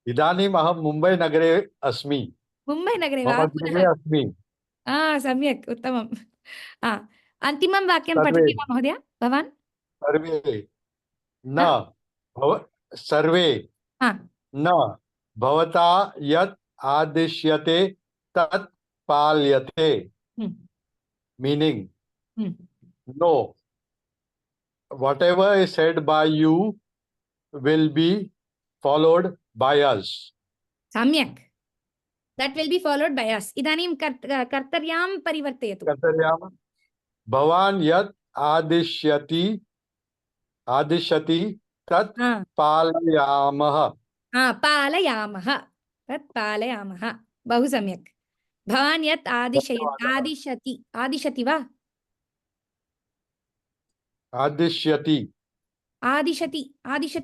इदानीम् अहं मुम्बै नगरे अस्मि। मुम्बै नगरे वा? अस्मि। सम्यक्, उत्तमम्। अन्तिमं वाक्यं पठति वा महोदय भवान्? सर्वे न भवता यत् आदिश्यते तत् पाल्यते। Meaning, no, whatever is said by you will be followed by us. सम्यक्, that will be followed by us. इदानीं कर्तर्यां परिवर्तयतु। कर्तर्यां भवान् यत् आदिश्यति तत् पालयामः। पालयामः, तत् पालयामः। बहु सम्यक्। भवान् यत् आदिशति वा? आदिशति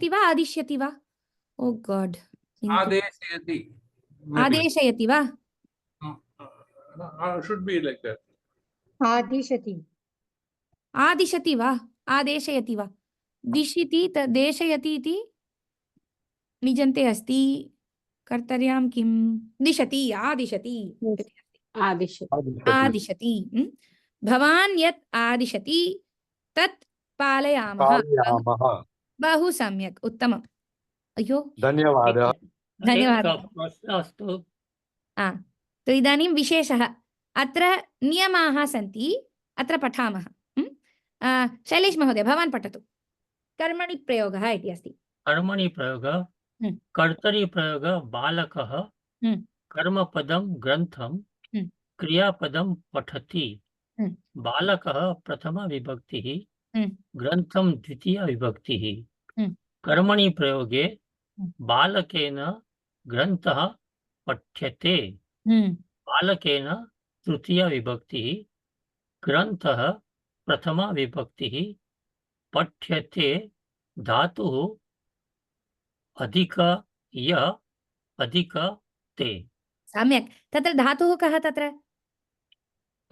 वा आदिश्यति वा? ओ गॉड, आदेशयति वा? Should be like that. आदिशति वा आदेशयति वा? दिशति देशयति इति निजन्ते अस्ति। कर्तर्यां किं? दिशति, आदिशति। भवान् यत् आदिशति तत् पालयामः। बहु सम्यक्, उत्तमम्। अयो, धन्यवादः। अस्तु। तो इदानीं विशेषः, अत्र नियमाः सन्ति, अत्र पठामः। शैलेश महोदय, भवान् पठतु। कर्मणि प्रयोगः इति अस्ति। कर्मणि प्रयोगः, कर्तरि प्रयोगः बालकः, कर्मपदं ग्रन्थं, क्रियापदं पठति। बालकः प्रथमा विभक्तिः, ग्रन्थं द्वितीया विभक्तिः। कर्मणि प्रयोगे बालकेन ग्रन्थः पठ्यते, बालकेन तृतीया विभक्तिः, ग्रन्थः प्रथमा विभक्तिः, पठ्यते धातुः अधिक य अधिक ते। सम्यक्। तत्र धातुः कः तत्र?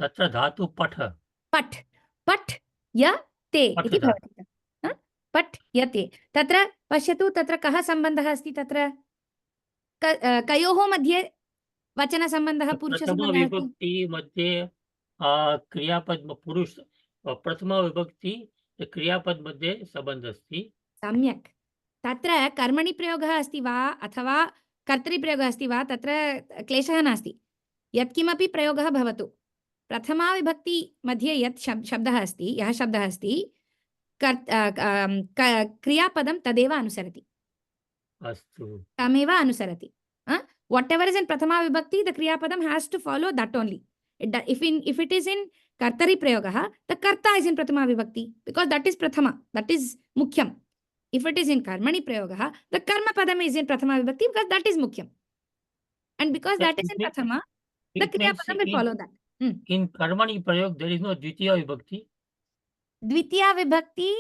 तत्र धातु पठ। पठ पठ य ते इति भवति। पठ य ते। तत्र पश्यतु, तत्र कः सम्बन्धः अस्ति? तत्र कयोः मध्ये वचनसम्बन्धः, पुरुषसम्बन्धः अस्ति? विभक्ति मध्ये क्रियापद पुरुष, प्रथमा विभक्ति क्रियापद मध्ये संबन्ध अस्ति। सम्यक्। तत्र कर्मणि प्रयोगः अस्ति वा अथवा कर्तरि प्रयोगः अस्ति वा, तत्र क्लेशः नास्ति। यत्किमपि प्रयोगः भवतु, प्रथमा विभक्ति मध्ये यत् शब्दः अस्ति, यः शब्दः अस्ति, क्रियापदं तदेव अनुसरति। अस्तु। तमेव अनुसरति। Whatever is in prathama vibhakti, the kriya padam has to follow that only. If it is in kartari prayogah, the karta is in prathama vibhakti, because that is prathama, that is mukhyam. If it is in karmani prayogah, the karma padam is in prathama vibhakti, because that is mukhyam. And because that is in prathama, the kriya padam will follow that. In karmani prayog, there is no dvitiya vibhakti. Dvitiya vibhakti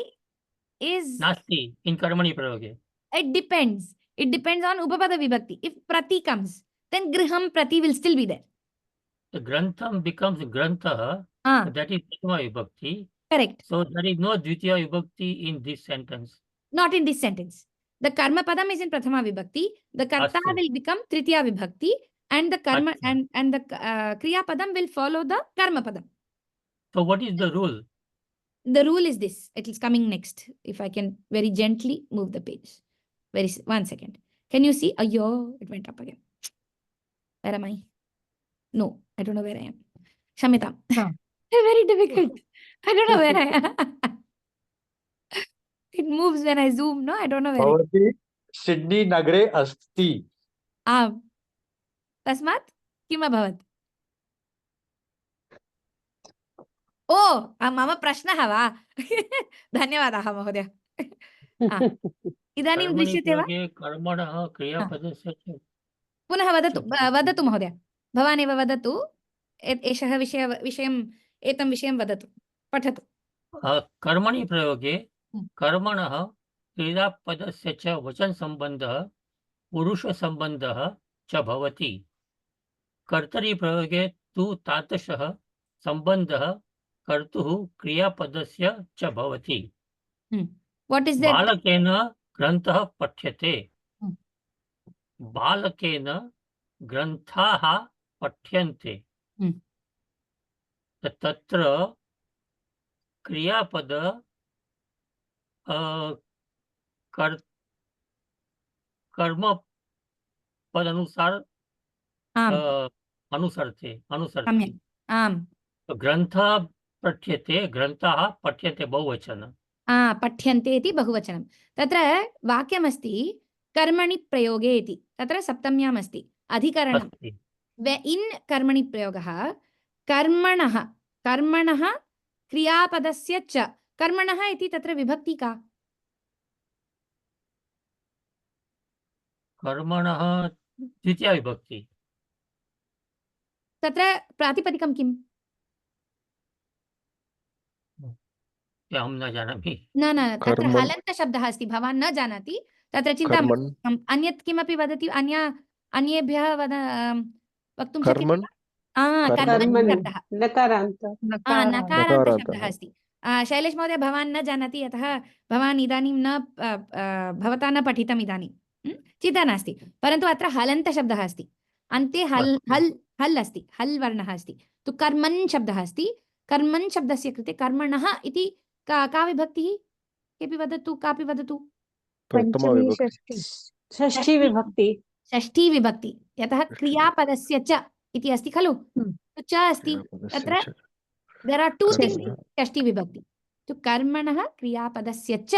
is nasti in karmani prayoge. It depends. It depends on upapada vibhakti. If prati comes, then griham prati will still be there. The grantham becomes grantha. That is prathama vibhakti. Correct. So there is no dvitiya vibhakti in this sentence. Not in this sentence. The karma padam is in prathama vibhakti. The karta will become tritiya vibhakti, and the karma and the kriya padam will follow the karma padam. So what is the rule? The rule is this. It is coming next. If I can very gently move the page. 1 second. Can you see? Ayyo, it went up again. Where am I? No, I don't know where I am. Shamita. Very difficult. I don't know where I am. It moves when I zoom, no? I don't know where Bhavati Sydney Nagre Asti. Tasmat? Kim abhavat? Oh, mama prashnah va. Dhanyavadah, Mahodaya. इदानीं दृश्यते वा? कर्मणः क्रियापदस्य पुनः वदतु महोदय, भवान् एव वदतु। एषः विषयम् एतं विषयं वदतु, पठतु। कर्मणि प्रयोगे कर्मणः क्रियापदस्य च वचन सम्बन्धः पुरुष सम्बन्धः च भवति। कर्तरि प्रयोगे तु तादृशः सम्बन्धः कर्तुः क्रियापदस्य च भवति। What is that? बालकेन ग्रन्थः पठ्यते। बालकेन ग्रन्थाः पठ्यन्ते। तत्र क्रियापद कर्मपदनुसार अनुसरते। ग्रन्थः पठ्यते, ग्रन्थाः पठ्यन्ते बहुवचन। पठ्यन्ते इति बहुवचनं। तत्र वाक्यमस्ति कर्मणि प्रयोगे इति, तत्र सप्तम्याम् अस्ति अधिकरणम्। इन् कर्मणि प्रयोगः कर्मणः क्रियापदस्य च। कर्मणः इति तत्र विभक्ति का? कर्मणः द्वितीया विभक्ति। तत्र प्रातिपदिकं किम्? अहं न जानामि। न तत्र हलन्तशब्दः अस्ति, भवान् न जानाति, तत्र चिन्ता मास्तु। अन्यत् किमपि वदति, अन्येभ्यः वक्तुं शक्यते? नकारान्तशब्दः अस्ति। शैलेश महोदय, भवान् न जानाति, अतः भवान् इदानीं न भवता न पठितम् इदानीं, चिन्ता नास्ति। परन्तु अत्र हलन्तशब्दः अस्ति, अन्ते हल् अस्ति, हल् वर्णः अस्ति। तु कर्मन् शब्दः अस्ति। कर्मन् शब्दस्य कृते कर्मणः इति का विभक्तिः? केपि वदतु, कापि वदतु। षष्ठी विभक्ति। षष्ठी विभक्ति, यतः क्रियापदस्य च इति अस्ति खलु, च अस्ति तत्र। There are two things in षष्ठी विभक्ति। तो कर्मणः क्रियापदस्य च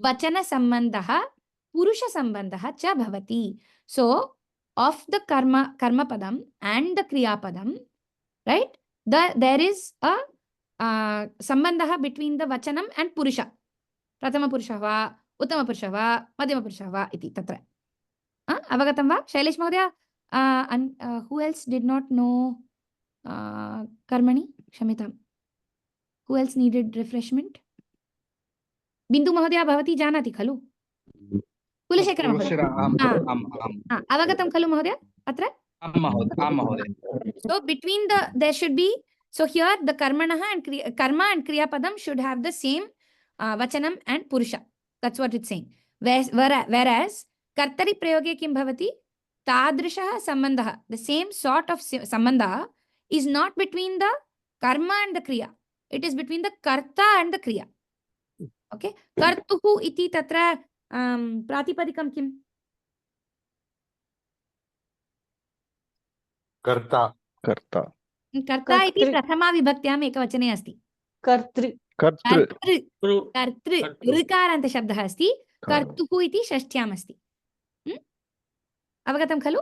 वचनसम्बन्धः पुरुषसम्बन्धः च भवति। सो ऑफ द कर्मपदम एंड द क्रियापदम, right, there is a sambandha between the vachanam and purusha. Prathama purusha va, uttama purusha va, madhyama purusha va iti tatra. Avagatam va? Shailesh Mahodaya, who else did not know karmani? Shamitam. Who else needed refreshment? बिन्दु महोदय भवती जानाति खलु कुलशेखर महोदय अवगतं खलु महोदय अत्र so between there should be so here the karma and kriya padam should have the same vachanam and purusha, that's what it's saying. Whereas kartari prayoge kim bhavati tadrishah sambandhah, the same sort of sambandha is not between the karma and the kriya, it is between the karta and the kriya. Okay, kartuhu iti tatra pratipadikam kim? कर्ता कर्ता कर्ता इति प्रथमा विभक्त्याम् एकवचने अस्ति कर्तृ कर्तृ कर्तृ ऋकारान्त शब्दः अस्ति कर्तुः इति षष्ठ्याम् अस्ति अवगतं खलु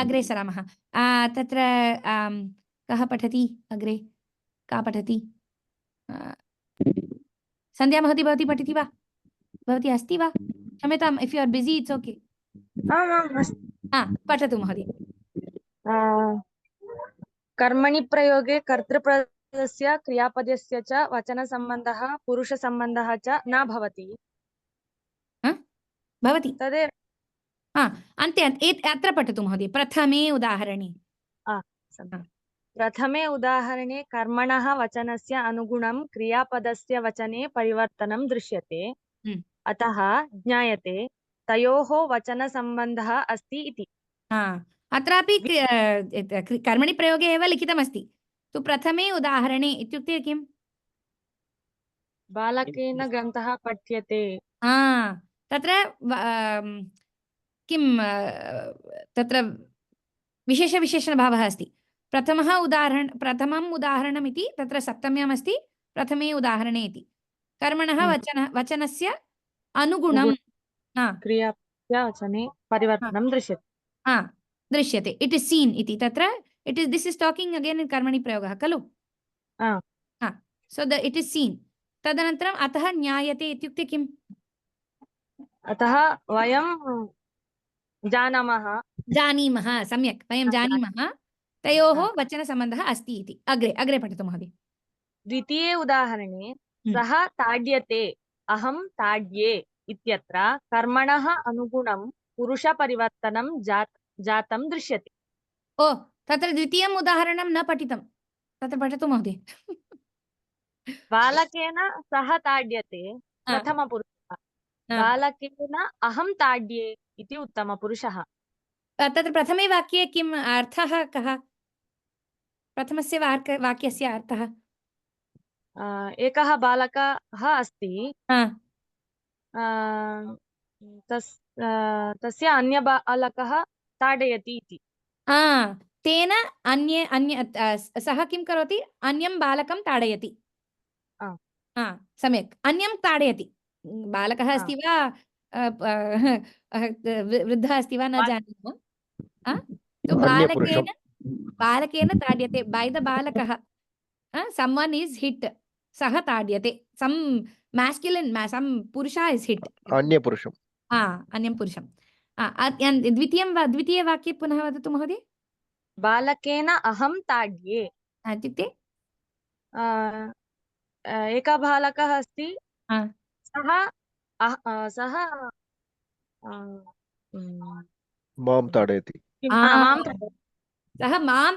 अग्रे सरामः तत्र कः पठति अग्रे का पठति सन्ध्या महती भवती पठति वा भवती अस्ति वा क्षम्यताम् if you are busy it's okay पठतु महोदय कर्मणि प्रयोगे कर्तृपदस्य क्रियापदस्य च वचनसम्बन्धः पुरुषसम्बन्धः च न भवति भवति तदेव अन्ते अत्र पठतु महोदय प्रथमे उदाहरणे प्रथमे उदाहरणे कर्मणः वचनस्य अनुगुणं क्रियापदस्य वचने परिवर्तनं दृश्यते अतः ज्ञायते तयोः वचनसम्बन्धः अस्ति इति अत्रापि कर्मणि प्रयोगे एव लिखितमस्ति तु प्रथमे उदाहरणे इत्युक्ते किम् बालकेन ग्रन्थः पठ्यते तत्र किं तत्र विशेषविशेषणभावः अस्ति प्रथमम् उदाहरणम् इति तत्र सप्तम्याम् अस्ति प्रथमे उदाहरणे इति कर्मणः वचनस्य अनुगुणं क्रियावचने परिवर्तनं दृश्यते इट् इस् सीन् इति तत्र this is talking again in कर्मणि प्रयोगः खलु सो इट् इस् सीन् तदनन्तरम् अतः ज्ञायते इत्युक्ते किम् अतः वयं जानीमः सम्यक् वयं जानीमः तयोः वचनसम्बन्धः अस्ति इति अग्रे पठतु महोदय द्वितीये उदाहरणे सः ताड्यते अहं ताड्ये इत्यत्र कर्मणः अनुगुणं पुरुषपरिवर्तनं जातं दृश्यते तत्र द्वितीयम् उदाहरणं न पठितं तत्र पठतु महोदय बालकेन सः ताड्यते प्रथमपुरुषः बालकेन अहं ताड्ये इति उत्तमपुरुषः तत्र प्रथमे वाक्ये किम् अर्थः कः प्रथमस्य वाक्यस्य अर्थः एकः बालकः अस्ति तस्य अन्य बालकः ताडयति इति तेन सः किं करोति अन्यं बालकं ताडयति सम्यक् अन्यं ताडयति बालकः अस्ति वा वृद्धः अस्ति वा न जानीमः बालकेन ताड्यते बै द बालकः someone is hit सः ताड्यते some masculine some पुरुषः is hit अन्यपुरुषं द्वितीये वाक्ये पुनः वदतु महोदय बालकेन अहं ताड्ये इत्युक्ते एकः बालकः अस्ति सः मां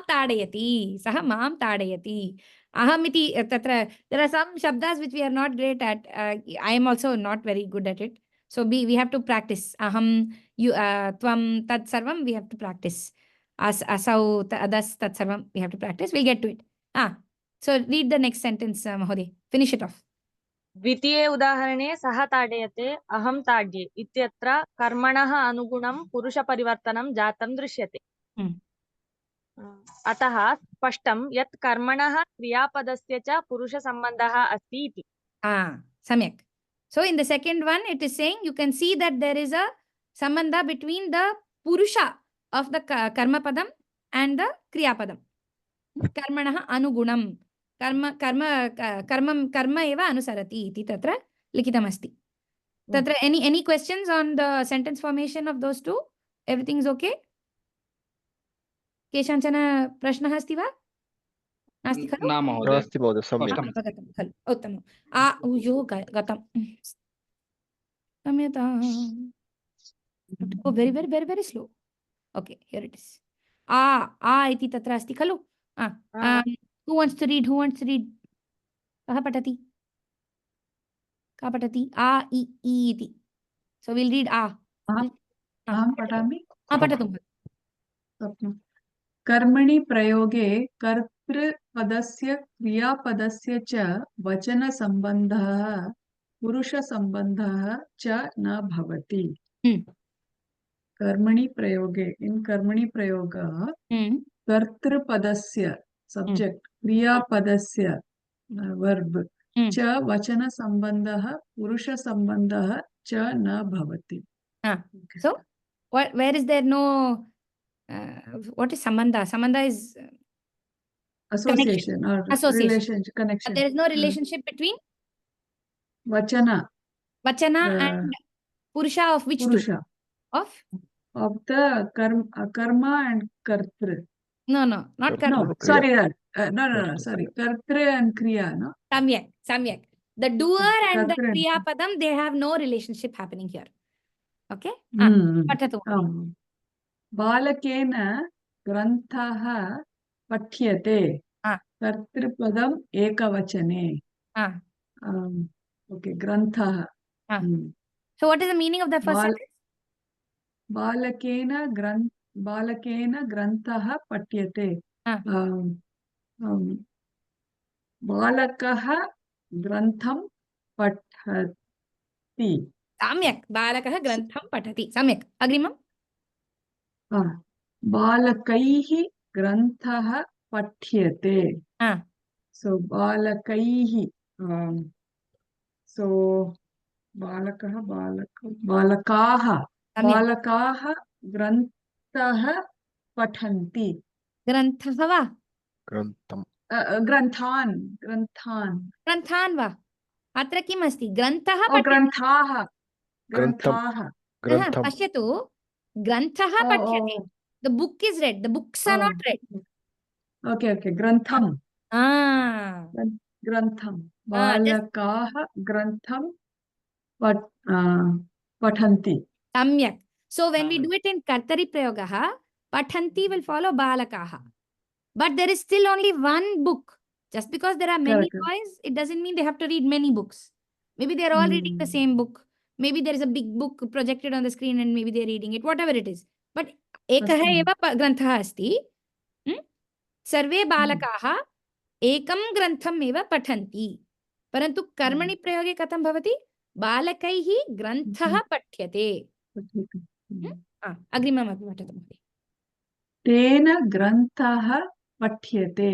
ताडयति सः मां ताडयति अहमिति तत्र there are some shabdas which we are not great at I am also not very good at it so we have to practice aham you tvam tat sarvam we have to practice asau adas tat sarvam we have to practice we'll get to it so read the next sentence mahoday finish it off द्वितीये उदाहरणे सः ताडयते अहं ताड्ये इत्यत्र कर्मणः अनुगुणं पुरुषपरिवर्तनं जातं दृश्यते अतः स्पष्टं यत् कर्मणः क्रियापदस्य च पुरुषसम्बन्धः अस्ति इति सम्यक् so in the second one it is saying you can see that there is a sambandha between the purusha of the karma padam and the kriya padam कर्मणः अनुगुणं कर्म एव अनुसरति इति तत्र लिखितमस्ति तत्र any questions on the sentence formation of those two everything is okay केषाञ्चन प्रश्नः अस्ति वा नास्ति खलु? न महोदय नास्ति महोदय सम्यक् अवगतं खलु उत्तमम् यो गतं क्षम्यताम् go very very very very slow okay here it is a इति तत्र अस्ति खलु हू वाण्ट्स् टु रीड् कः पठति का पठति आ इ इति सो विल् रीड् अहं पठामि पठतु कर्मणि प्रयोगे कर्तृपदस्य क्रियापदस्य च वचनसम्बन्धः पुरुषसम्बन्धः च न भवति कर्मणि प्रयोगे इन कर्मणि प्रयोगः कर्तृपदस्य सब्जेक्ट क्रियापदस्य वर्ब च वचनसम्बन्धः पुरुषसम्बन्धः च न भवति so where is there no what is sambandha? Sambandha is association or relationship connection. But there is no relationship between vachana and purusha of which purusha two? Of the karma and kartri. No, not karma. No, sorry, no, sorry. Kartri and kriya, no? Samyak. The doer and the kriya padam, they have no relationship happening here. Okay? Patatu. बालकेन ग्रन्थः पठ्यते कर्तृपदम् एकवचने okay ग्रन्थः so what is the meaning of the first sentence? बालकेन ग्रन्थः पठ्यते बालकः ग्रन्थं पठति सम्यक् बालकः ग्रन्थं पठति सम्यक् अग्रिमम् बालकैः ग्रन्थः पठ्यते so बालकैः so बालकाः ग्रन्थः पठन्ति ग्रन्थः वा ग्रन्थान् वा अत्र किम् अस्ति ग्रन्थः पश्यतु ग्रन्थः पठ्यते the book is read the books are not read okay ग्रन्थं बालकाः ग्रन्थं पठन्ति सम्यक् so when we do it in kartari prayogah pathanti will follow balakaha but there is still only one book just because there are many boys it doesn't mean they have to read many books maybe they are all reading the same book maybe there is a big book projected on the screen and maybe they are reading it whatever it is but एकः एव ग्रन्थः अस्ति सर्वे बालकाः एकं ग्रन्थम् एव पठन्ति परन्तु कर्मणि प्रयोगे कथं भवति बालकैः ग्रन्थः पठ्यते अग्रिमम् पठतु तेन ग्रन्थः पठ्यते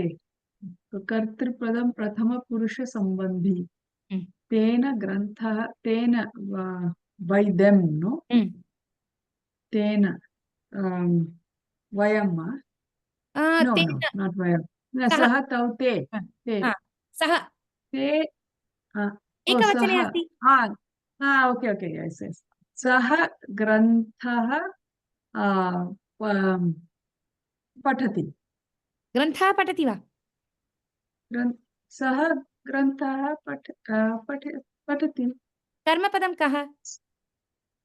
कर्तृपदं प्रथमपुरुषसम्बन्धी तेन ग्रन्थः तेन by them no तेन वयं not वयं सः तौ ते सः ते एकवचने अस्ति ओके यस सः ग्रन्थः पठति ग्रन्थः पठति वा सः ग्रन्थः पठति कर्मपदं कः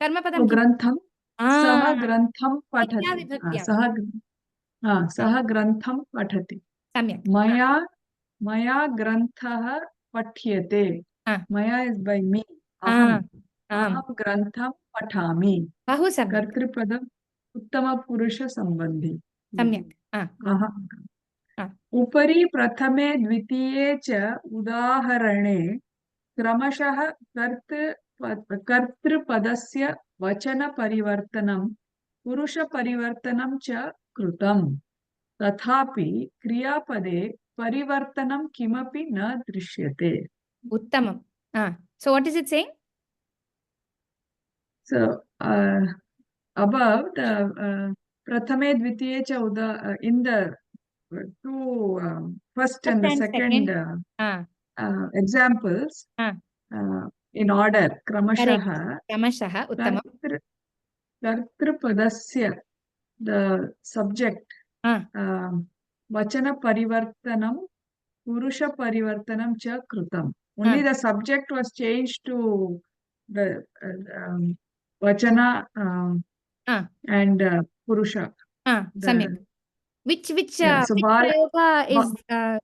कर्मपदं ग्रन्थं सः ग्रन्थं पठति सः ग्रन्थं पठति सम्यक् मया ग्रन्थः पठ्यते मया इस् बै मी अहं ग्रन्थं पठामि बहु सम्यक् कर्तृपदम् उत्तमपुरुषसम्बन्धी सम्यक् उपरि प्रथमे द्वितीये च उदाहरणे क्रमशः कर्तृपदस्य वचनपरिवर्तनं पुरुषपरिवर्तनं च कृतं तथापि क्रियापदे परिवर्तनं किमपि न दृश्यते उत्तमम् so what is it saying so above the prathame dvitiye cha in the two first and the second examples in order kramashah uttamam कर्तृपदस्य the subject vachana parivartanam Purusha Parivartanam cha Krutam. Only the subject was changed to the Vachana and Purusha. Samyak. Which so which Bala, prayoga is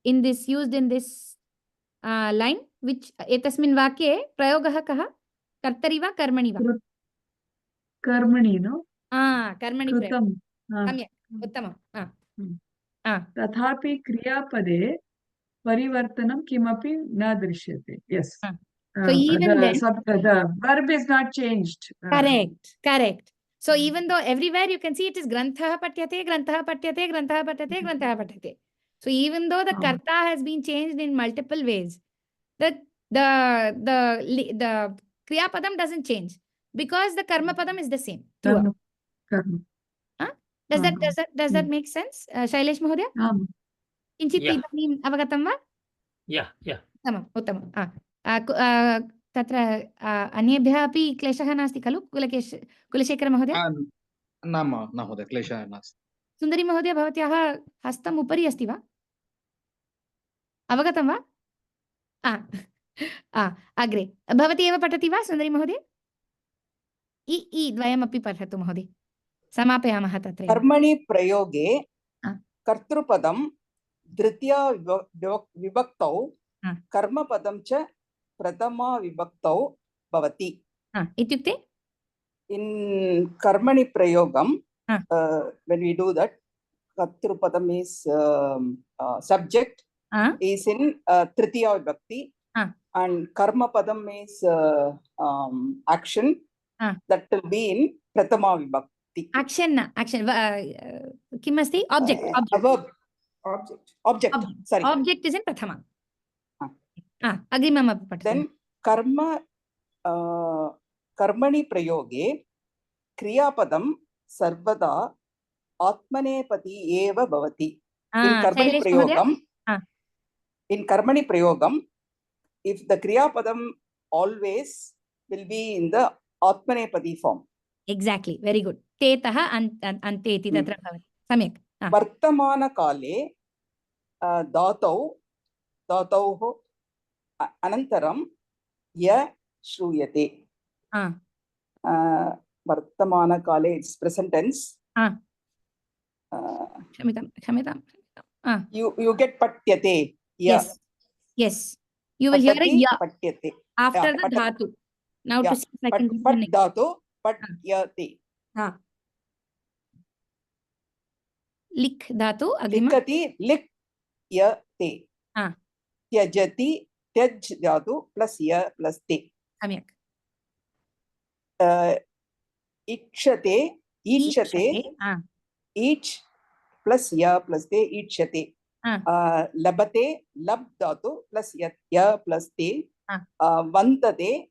in this used in this line? Which etasmin vakye prayogah kah? Kartari va karmani va? Karmani, no? Karmani prayoga. Krutam. Samyak. Uttamam. Tathapi Kriyapade Parivartanam kimapi na drishyate. Yes. So even then, the verb is not changed. Correct. So even though everywhere you can see it is grantha patyate, grantha patyate, grantha patyate, grantha patyate. So even though the karta has been changed in multiple ways, the kriya padam doesn't change because the karma padam is the same throughout. Does that make sense, Shailesh Mahodaya? Kinchit idanim avagatam va? Yeah. उत्तमम् तत्र अन्येभ्यः अपि क्लेशः नास्ति खलु कुलशेखर महोदय? न महोदय, क्लेशः नास्ति। सुन्दरी महोदय, भवत्याः हस्तम् उपरि अस्ति वा? अवगतं वा? अग्रे भवती एव पठति वा सुन्दरी महोदय? इ द्वयमपि पठतु महोदय, समापयामः तत्र। कर्मणि प्रयोगे कर्तृपदं द्वितीया विभक्तौ कर्मपदं च प्रथमा विभक्तौ भवति। इत्युक्ते in karmani prayogam when we do that, kartrupadam is subject is in tritiya vibhakti and karma padam is action that will be in prathama vibhakti. Action kim asti? Object. Sorry, object is in prathama. Agrimam api patatu. Then कर्मणि प्रयोगे क्रियापदं सर्वदा आत्मनेपदी एव भवति। In कर्मणि प्रयोगम if the kriyapadam always will be in the atmanepadi form. Exactly, very good. Tetah ante iti tatra bhavati. Samyak. वर्तमान काले धातौः अनन्तरं य श्रूयते। वर्तमानकाले it's present tense. क्षम्यतां. You get patyate. Yes. You will hear a ya patyate after the dhatu. Now to see if I can pat dhatu patyate. Lik dhatu agrima. Likkati likyate. Tyajati tyaj dhatu plus ya plus te. Samyak. Ikshate each plus ya plus te ikshate. Labate lab dhatu plus ya plus te. Vantate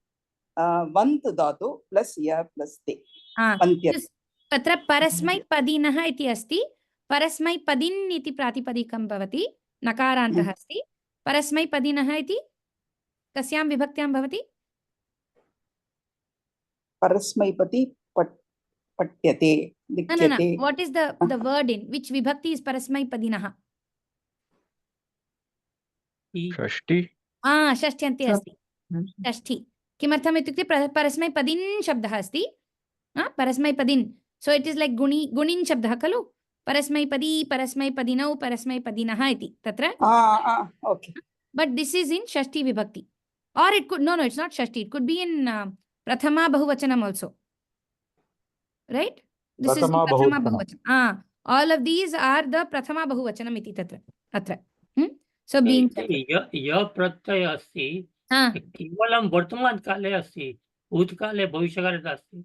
vant dhatu plus ya plus te. तत्र परस्मै पदिनः इति अस्ति, परस्मै पदिन् इति प्रातिपदिकं भवति, नकारान्तः अस्ति। परस्मै पदिनः इति कस्यां विभक्त्यां भवति? Parasmaipati patyate likyate. What is the word in which vibhakti is parasmaipadinah? षष्ठी। षष्ठ्यन्ते अस्ति। षष्ठी किमर्थम् इत्युक्ते परस्मैपदिन् शब्दः अस्ति। परस्मैपदिन्, so it is like गुणिन् शब्दः खलु। परस्मैपदी परस्मैपदिनौ परस्मैपदिनः इति तत्र। Okay. But this is in षष्ठी vibhakti, or it could no it's not षष्ठी, it could be in prathama bahuvachanam also, right? This is prathama bahuvachanam. All of these are the prathama bahuvachanam iti atra. So being ya pratyaya asti kevalam vartaman kale asti, bhutkale bhavishyatkale nasti.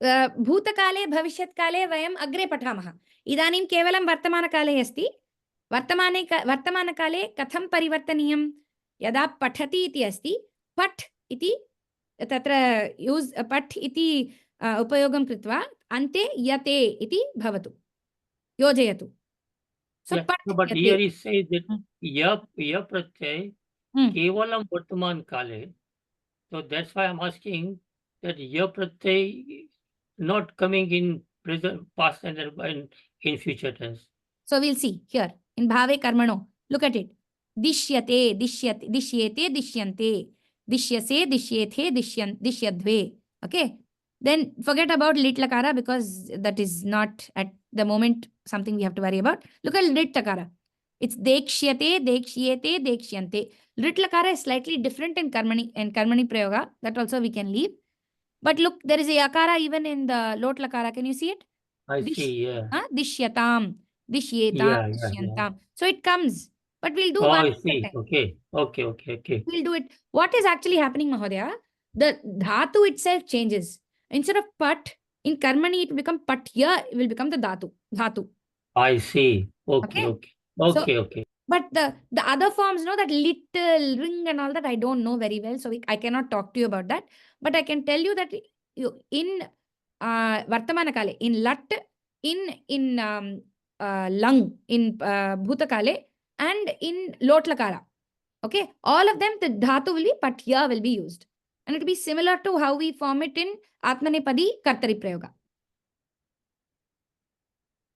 भूतकाले भविष्यत्काले वयम् अग्रे पठामः। इदानीं केवलं वर्तमानकाले अस्ति। वर्तमानकाले कथं परिवर्तनीयं? यदा पठति इति अस्ति, पठ इति तत्र यूस् पठ इति उपयोगं कृत्वा अन्ते यते इति भवतु, योजयतु। But here it says that ya pratyay kevalam vartaman kale. So that's why I'm asking that ya pratyay not coming in present, past, and in future tense. So we'll see here in bhave karmano. Look at it. Dishyate, dishyate, dishyete, dishyante. Dishyase, dishyethe, dishyadve. Okay. Then forget about lit lakara because that is not at the moment something we have to worry about. Look at lit lakara. It's dekshyate, dekshyete, dekshyante. Lit lakara is slightly different in karmani prayoga. That also we can leave. But look, there is a yakara even in the lot lakara. Can you see it? I see, yeah. Dishyatam, dishyetam, Yeah. dishyantam. So it comes. But we'll do Oh, one I at a see. time. Okay. We'll do it. What is actually happening, Mahodaya? The dhatu itself changes. Instead of pat, in karmani it will become pat. Here it will become the dhatu. I see. Okay. But the other forms, that little ring and all that, I don't know very well. So I cannot talk to you about that. But I can tell you that in Vartamana Kale, in lat, in lung, in Bhutakale, and in Lotlakara. Okay, all of them, the dhatu will be patya will be used. And it will be similar to how we form it in Atmanepadi Kartari Prayoga.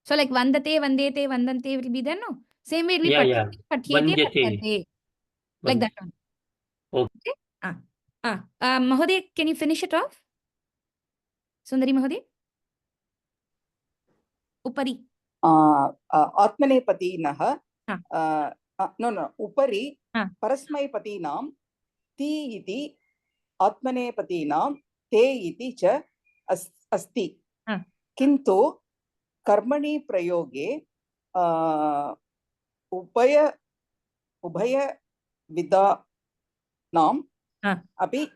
So like Vandate, Vandete, Vandante will be there, no? Same way it will be patyate, patyate. Like that one. Okay. Mahodaya, can you finish it off? Sundari Mahodaya? Upari. Atmanepadi no, upari parasmaipatinaam ti iti atmanepatinaam te iti cha asti. Kintu karmani prayoge ubhaya vidanam api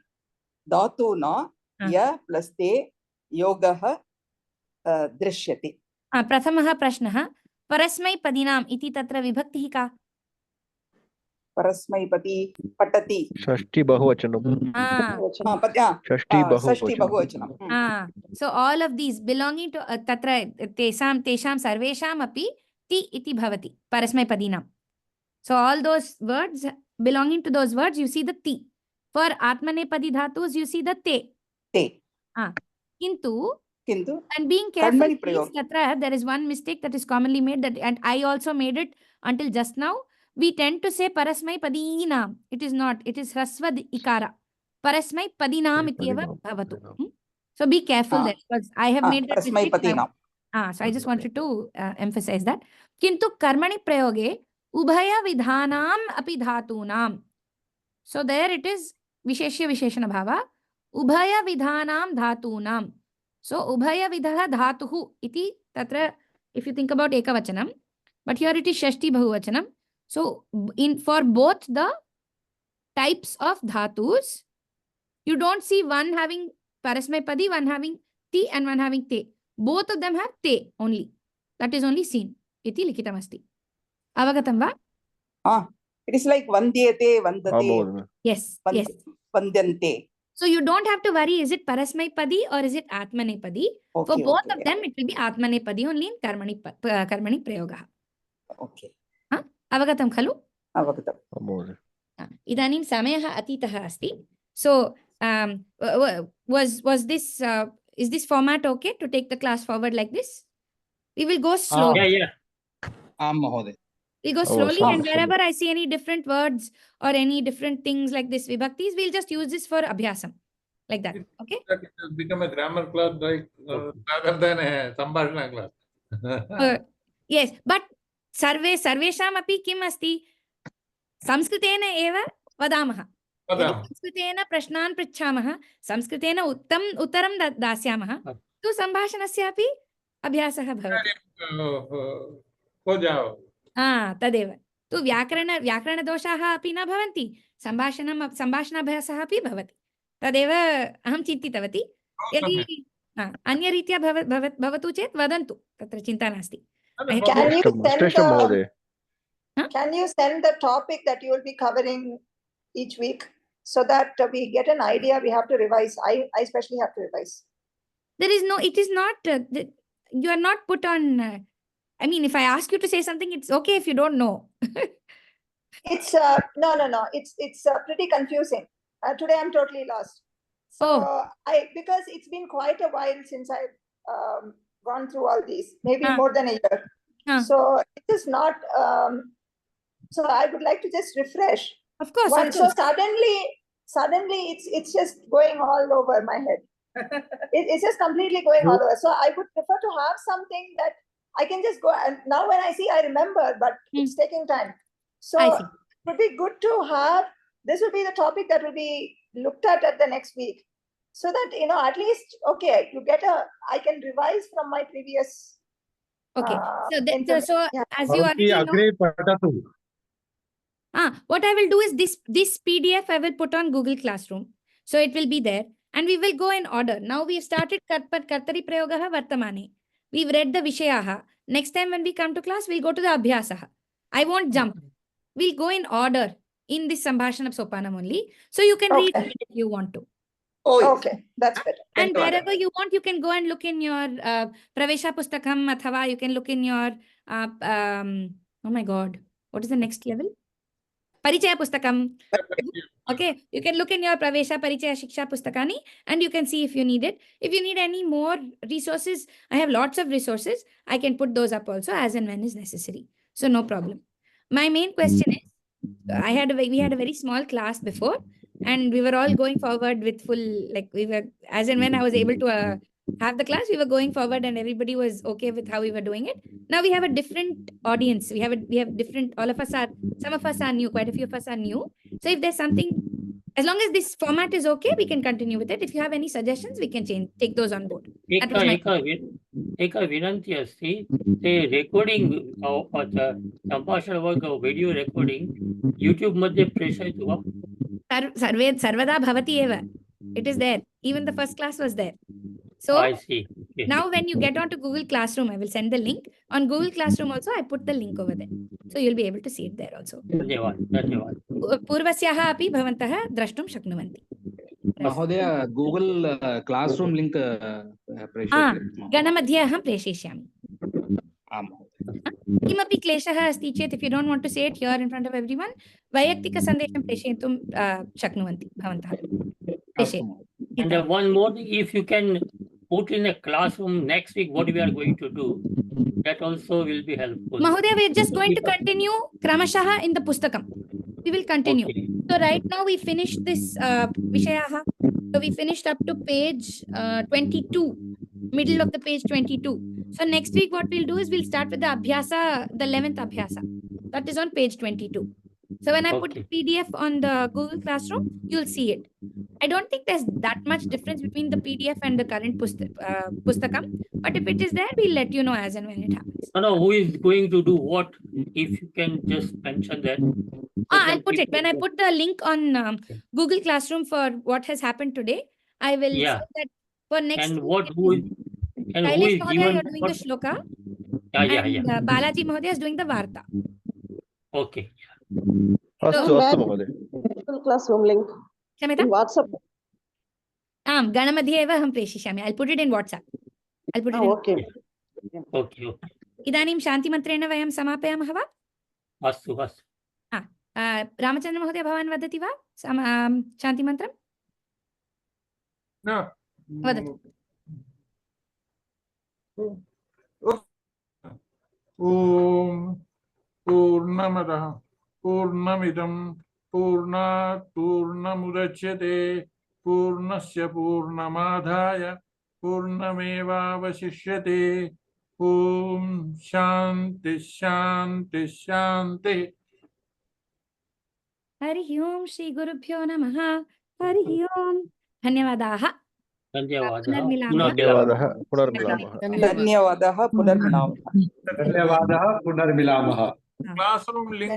dhatuna ya plus te yogah drishyate. प्रथमः प्रश्नः परस्मैपदिनाम् इति तत्र विभक्तिः का? परस्मैपदी पठति. षष्ठी बहुवचनम्. षष्ठी बहुवचनम्. So all of these belonging to तत्र तेषां सर्वेषाम् अपि ti iti bhavati parasmaipadinam. So all those words belonging to those words you see the ti. For atmanepadi dhatus you see the te. Kintu and being careful, please, Tatra, there is one mistake that is commonly made, that, and I also made it until just now. We tend to say parasmai padinam. It is not. It is hrasvad ikara. Parasmai padinam ityeva bhavatu. So be careful there, because I have made that mistake. So I just wanted to emphasize that. Kintu karmani prayoge ubhaya vidhanam api dhatunam. So there it is visheshya visheshana bhava. Ubhaya vidhanam dhatunam. So, ubhaya vidha dhatuhu iti tatra, if you think about ekavachanam, but here it is shashti bahuvachanam. So, for both the types of dhatus, you don't see one having parasmaipadi, one having ti and one having te. Both of them have te only. That is only seen. Iti likitamasti. Avagatam va? It is like vandyate, vandate. Yes. Vandyante. So you don't have to worry, is it parasmaipadi or is it atmanepadi? For both of them, it will be atmanepadi only in karmani prayoga. Okay. Avagatam khalu? Avagatam. Idanim samayah atitah asti. So was this is this format okay to take the class forward like this? We will go slowly. We go slowly, and wherever I see any different words or any different things like this vibhaktis, we'll just use this for abhyasam. Like that. Okay? It has become a grammar class rather than a sambhashana class. Yes, but sarvesham api kim asti? Samskritena eva vadamah. Samskritena prashnan prichamah. Samskritena uttaram dasyamah. Tu sambhashanasya api abhyasah bhavati. तदेव तु व्याकरणदोषाः अपि न भवन्ति, सम्भाषणाभ्यासः अपि भवति. तदेव अहं चिन्तितवती. यदि अन्यरीत्या भवतु चेत् वदन्तु, तत्र चिन्ता नास्ति. Can you send the topic that you will be covering each week so that we get an idea? We have to revise. I especially have to revise. There is no, it is not, you are not put on, I mean, if I ask you to say something, it's okay if you don't know. It's no. It's pretty confusing. Today I'm totally lost. So because it's been quite a while since I've gone through all these, maybe more than a year. So it is not So I would like to just refresh. Of course, Once, of course. so suddenly it's just going all over my head. It's just completely going all over. So I would prefer to have something that I can just go. And now when I see, I remember, but it's taking time. So it would be good to have, this will be the topic that will be looked at the next week. So that, you know, at least, okay, you get I can revise from my previous. Okay. So as you already know, what I will do is this PDF I will put on Google Classroom. So it will be there. And we will go in order. Now we've started Kartari Prayogaha Vartamane. We've read the Vishayaha. Next time when we come to class, we'll go to the Abhyasaha. I won't jump. We'll go in order in this Sambhashanam Sopanam only. So you can read it if you want to. Oh, okay. That's better. And wherever you want, you can go and look in your Pravesha Pustakam, Athava, you can look in your, oh my God, what is the next level? Parichaya Pustakam. Okay, you can look in your Pravesha, Parichaya, Shiksha Pustakani and you can see if you need it. If you need any more resources, I have lots of resources. I can put those up also as and when is necessary. So no problem. My main question is, we had a very small class before and we were all going forward with full, like we were, as and when I was able to have the class, we were going forward and everybody was okay with how we were doing it. Now we have a different audience. We have different, some of us are new, quite a few of us are new. So if there's something, as long as this format is okay, we can continue with it. If you have any suggestions, we can take those on board. Eka vinanti asti, the recording of the Sambhashana work of video recording, YouTube madhye preshayatu va? Sarvada bhavati eva. It is there. Even the first class was there. So I see. Okay. Now when you get onto Google Classroom, I will send the link. On Google Classroom also, I put the link over there. So you'll be able to see it there also. Purvasyaha api bhavantah drashtum shaknuvanti. Mahodaya, Google Classroom link Ganamadhye aham preshishyami. Kimapi kleshah asti chet, if you don't want to say it here in front of everyone, vayaktika sandesham preshayitum shaknuvanti bhavantah. And one more thing, if you can put in a classroom next week what we are going to do, that also will be helpful. Mahodaya, we are just going to continue Kramashaha in the Pustakam. We will continue. Okay. So right now we finished this Vishayaha. So we finished up to page 22, middle of the page 22. So next week what we'll do is we'll start with the Abhyasa, the 11th Abhyasa. That is on page 22. So when I put the PDF on the Google Classroom, you'll see it. I don't think there's that much difference between the PDF and the current Pustakam. But if it is there, we'll let you know as and when it happens. No, who is going to do what? If you can just mention that. I'll put it. When I put the link on Google Classroom for what has happened today, I will say that for next and week, what who is and who is Mahodaya, given you're doing the shloka. And Balaji Mahodaya is doing the Varta. Okay. Google Classroom link. In WhatsApp. Ganamadhye eva aham preshishyami. I'll put it in WhatsApp. I'll put it in. Okay. Okay. Idanim Shanti Mantrena vayam samapayamah va? Astu. Ramachandra Mahodaya bhavan vadati va? Shanti Mantram? No. Vadatu. Om Purnamadah Purnamidam Purnat Purnamudachyate Purnasya Purnamadhaya Purnamevavasishyate. Om Shanti Shanti Shanti. Harihi Om Shri Gurubhyo Namaha. Harihi Om. Dhanyavadaha. Dhanyavadaha. Punarmilamah. Classroom link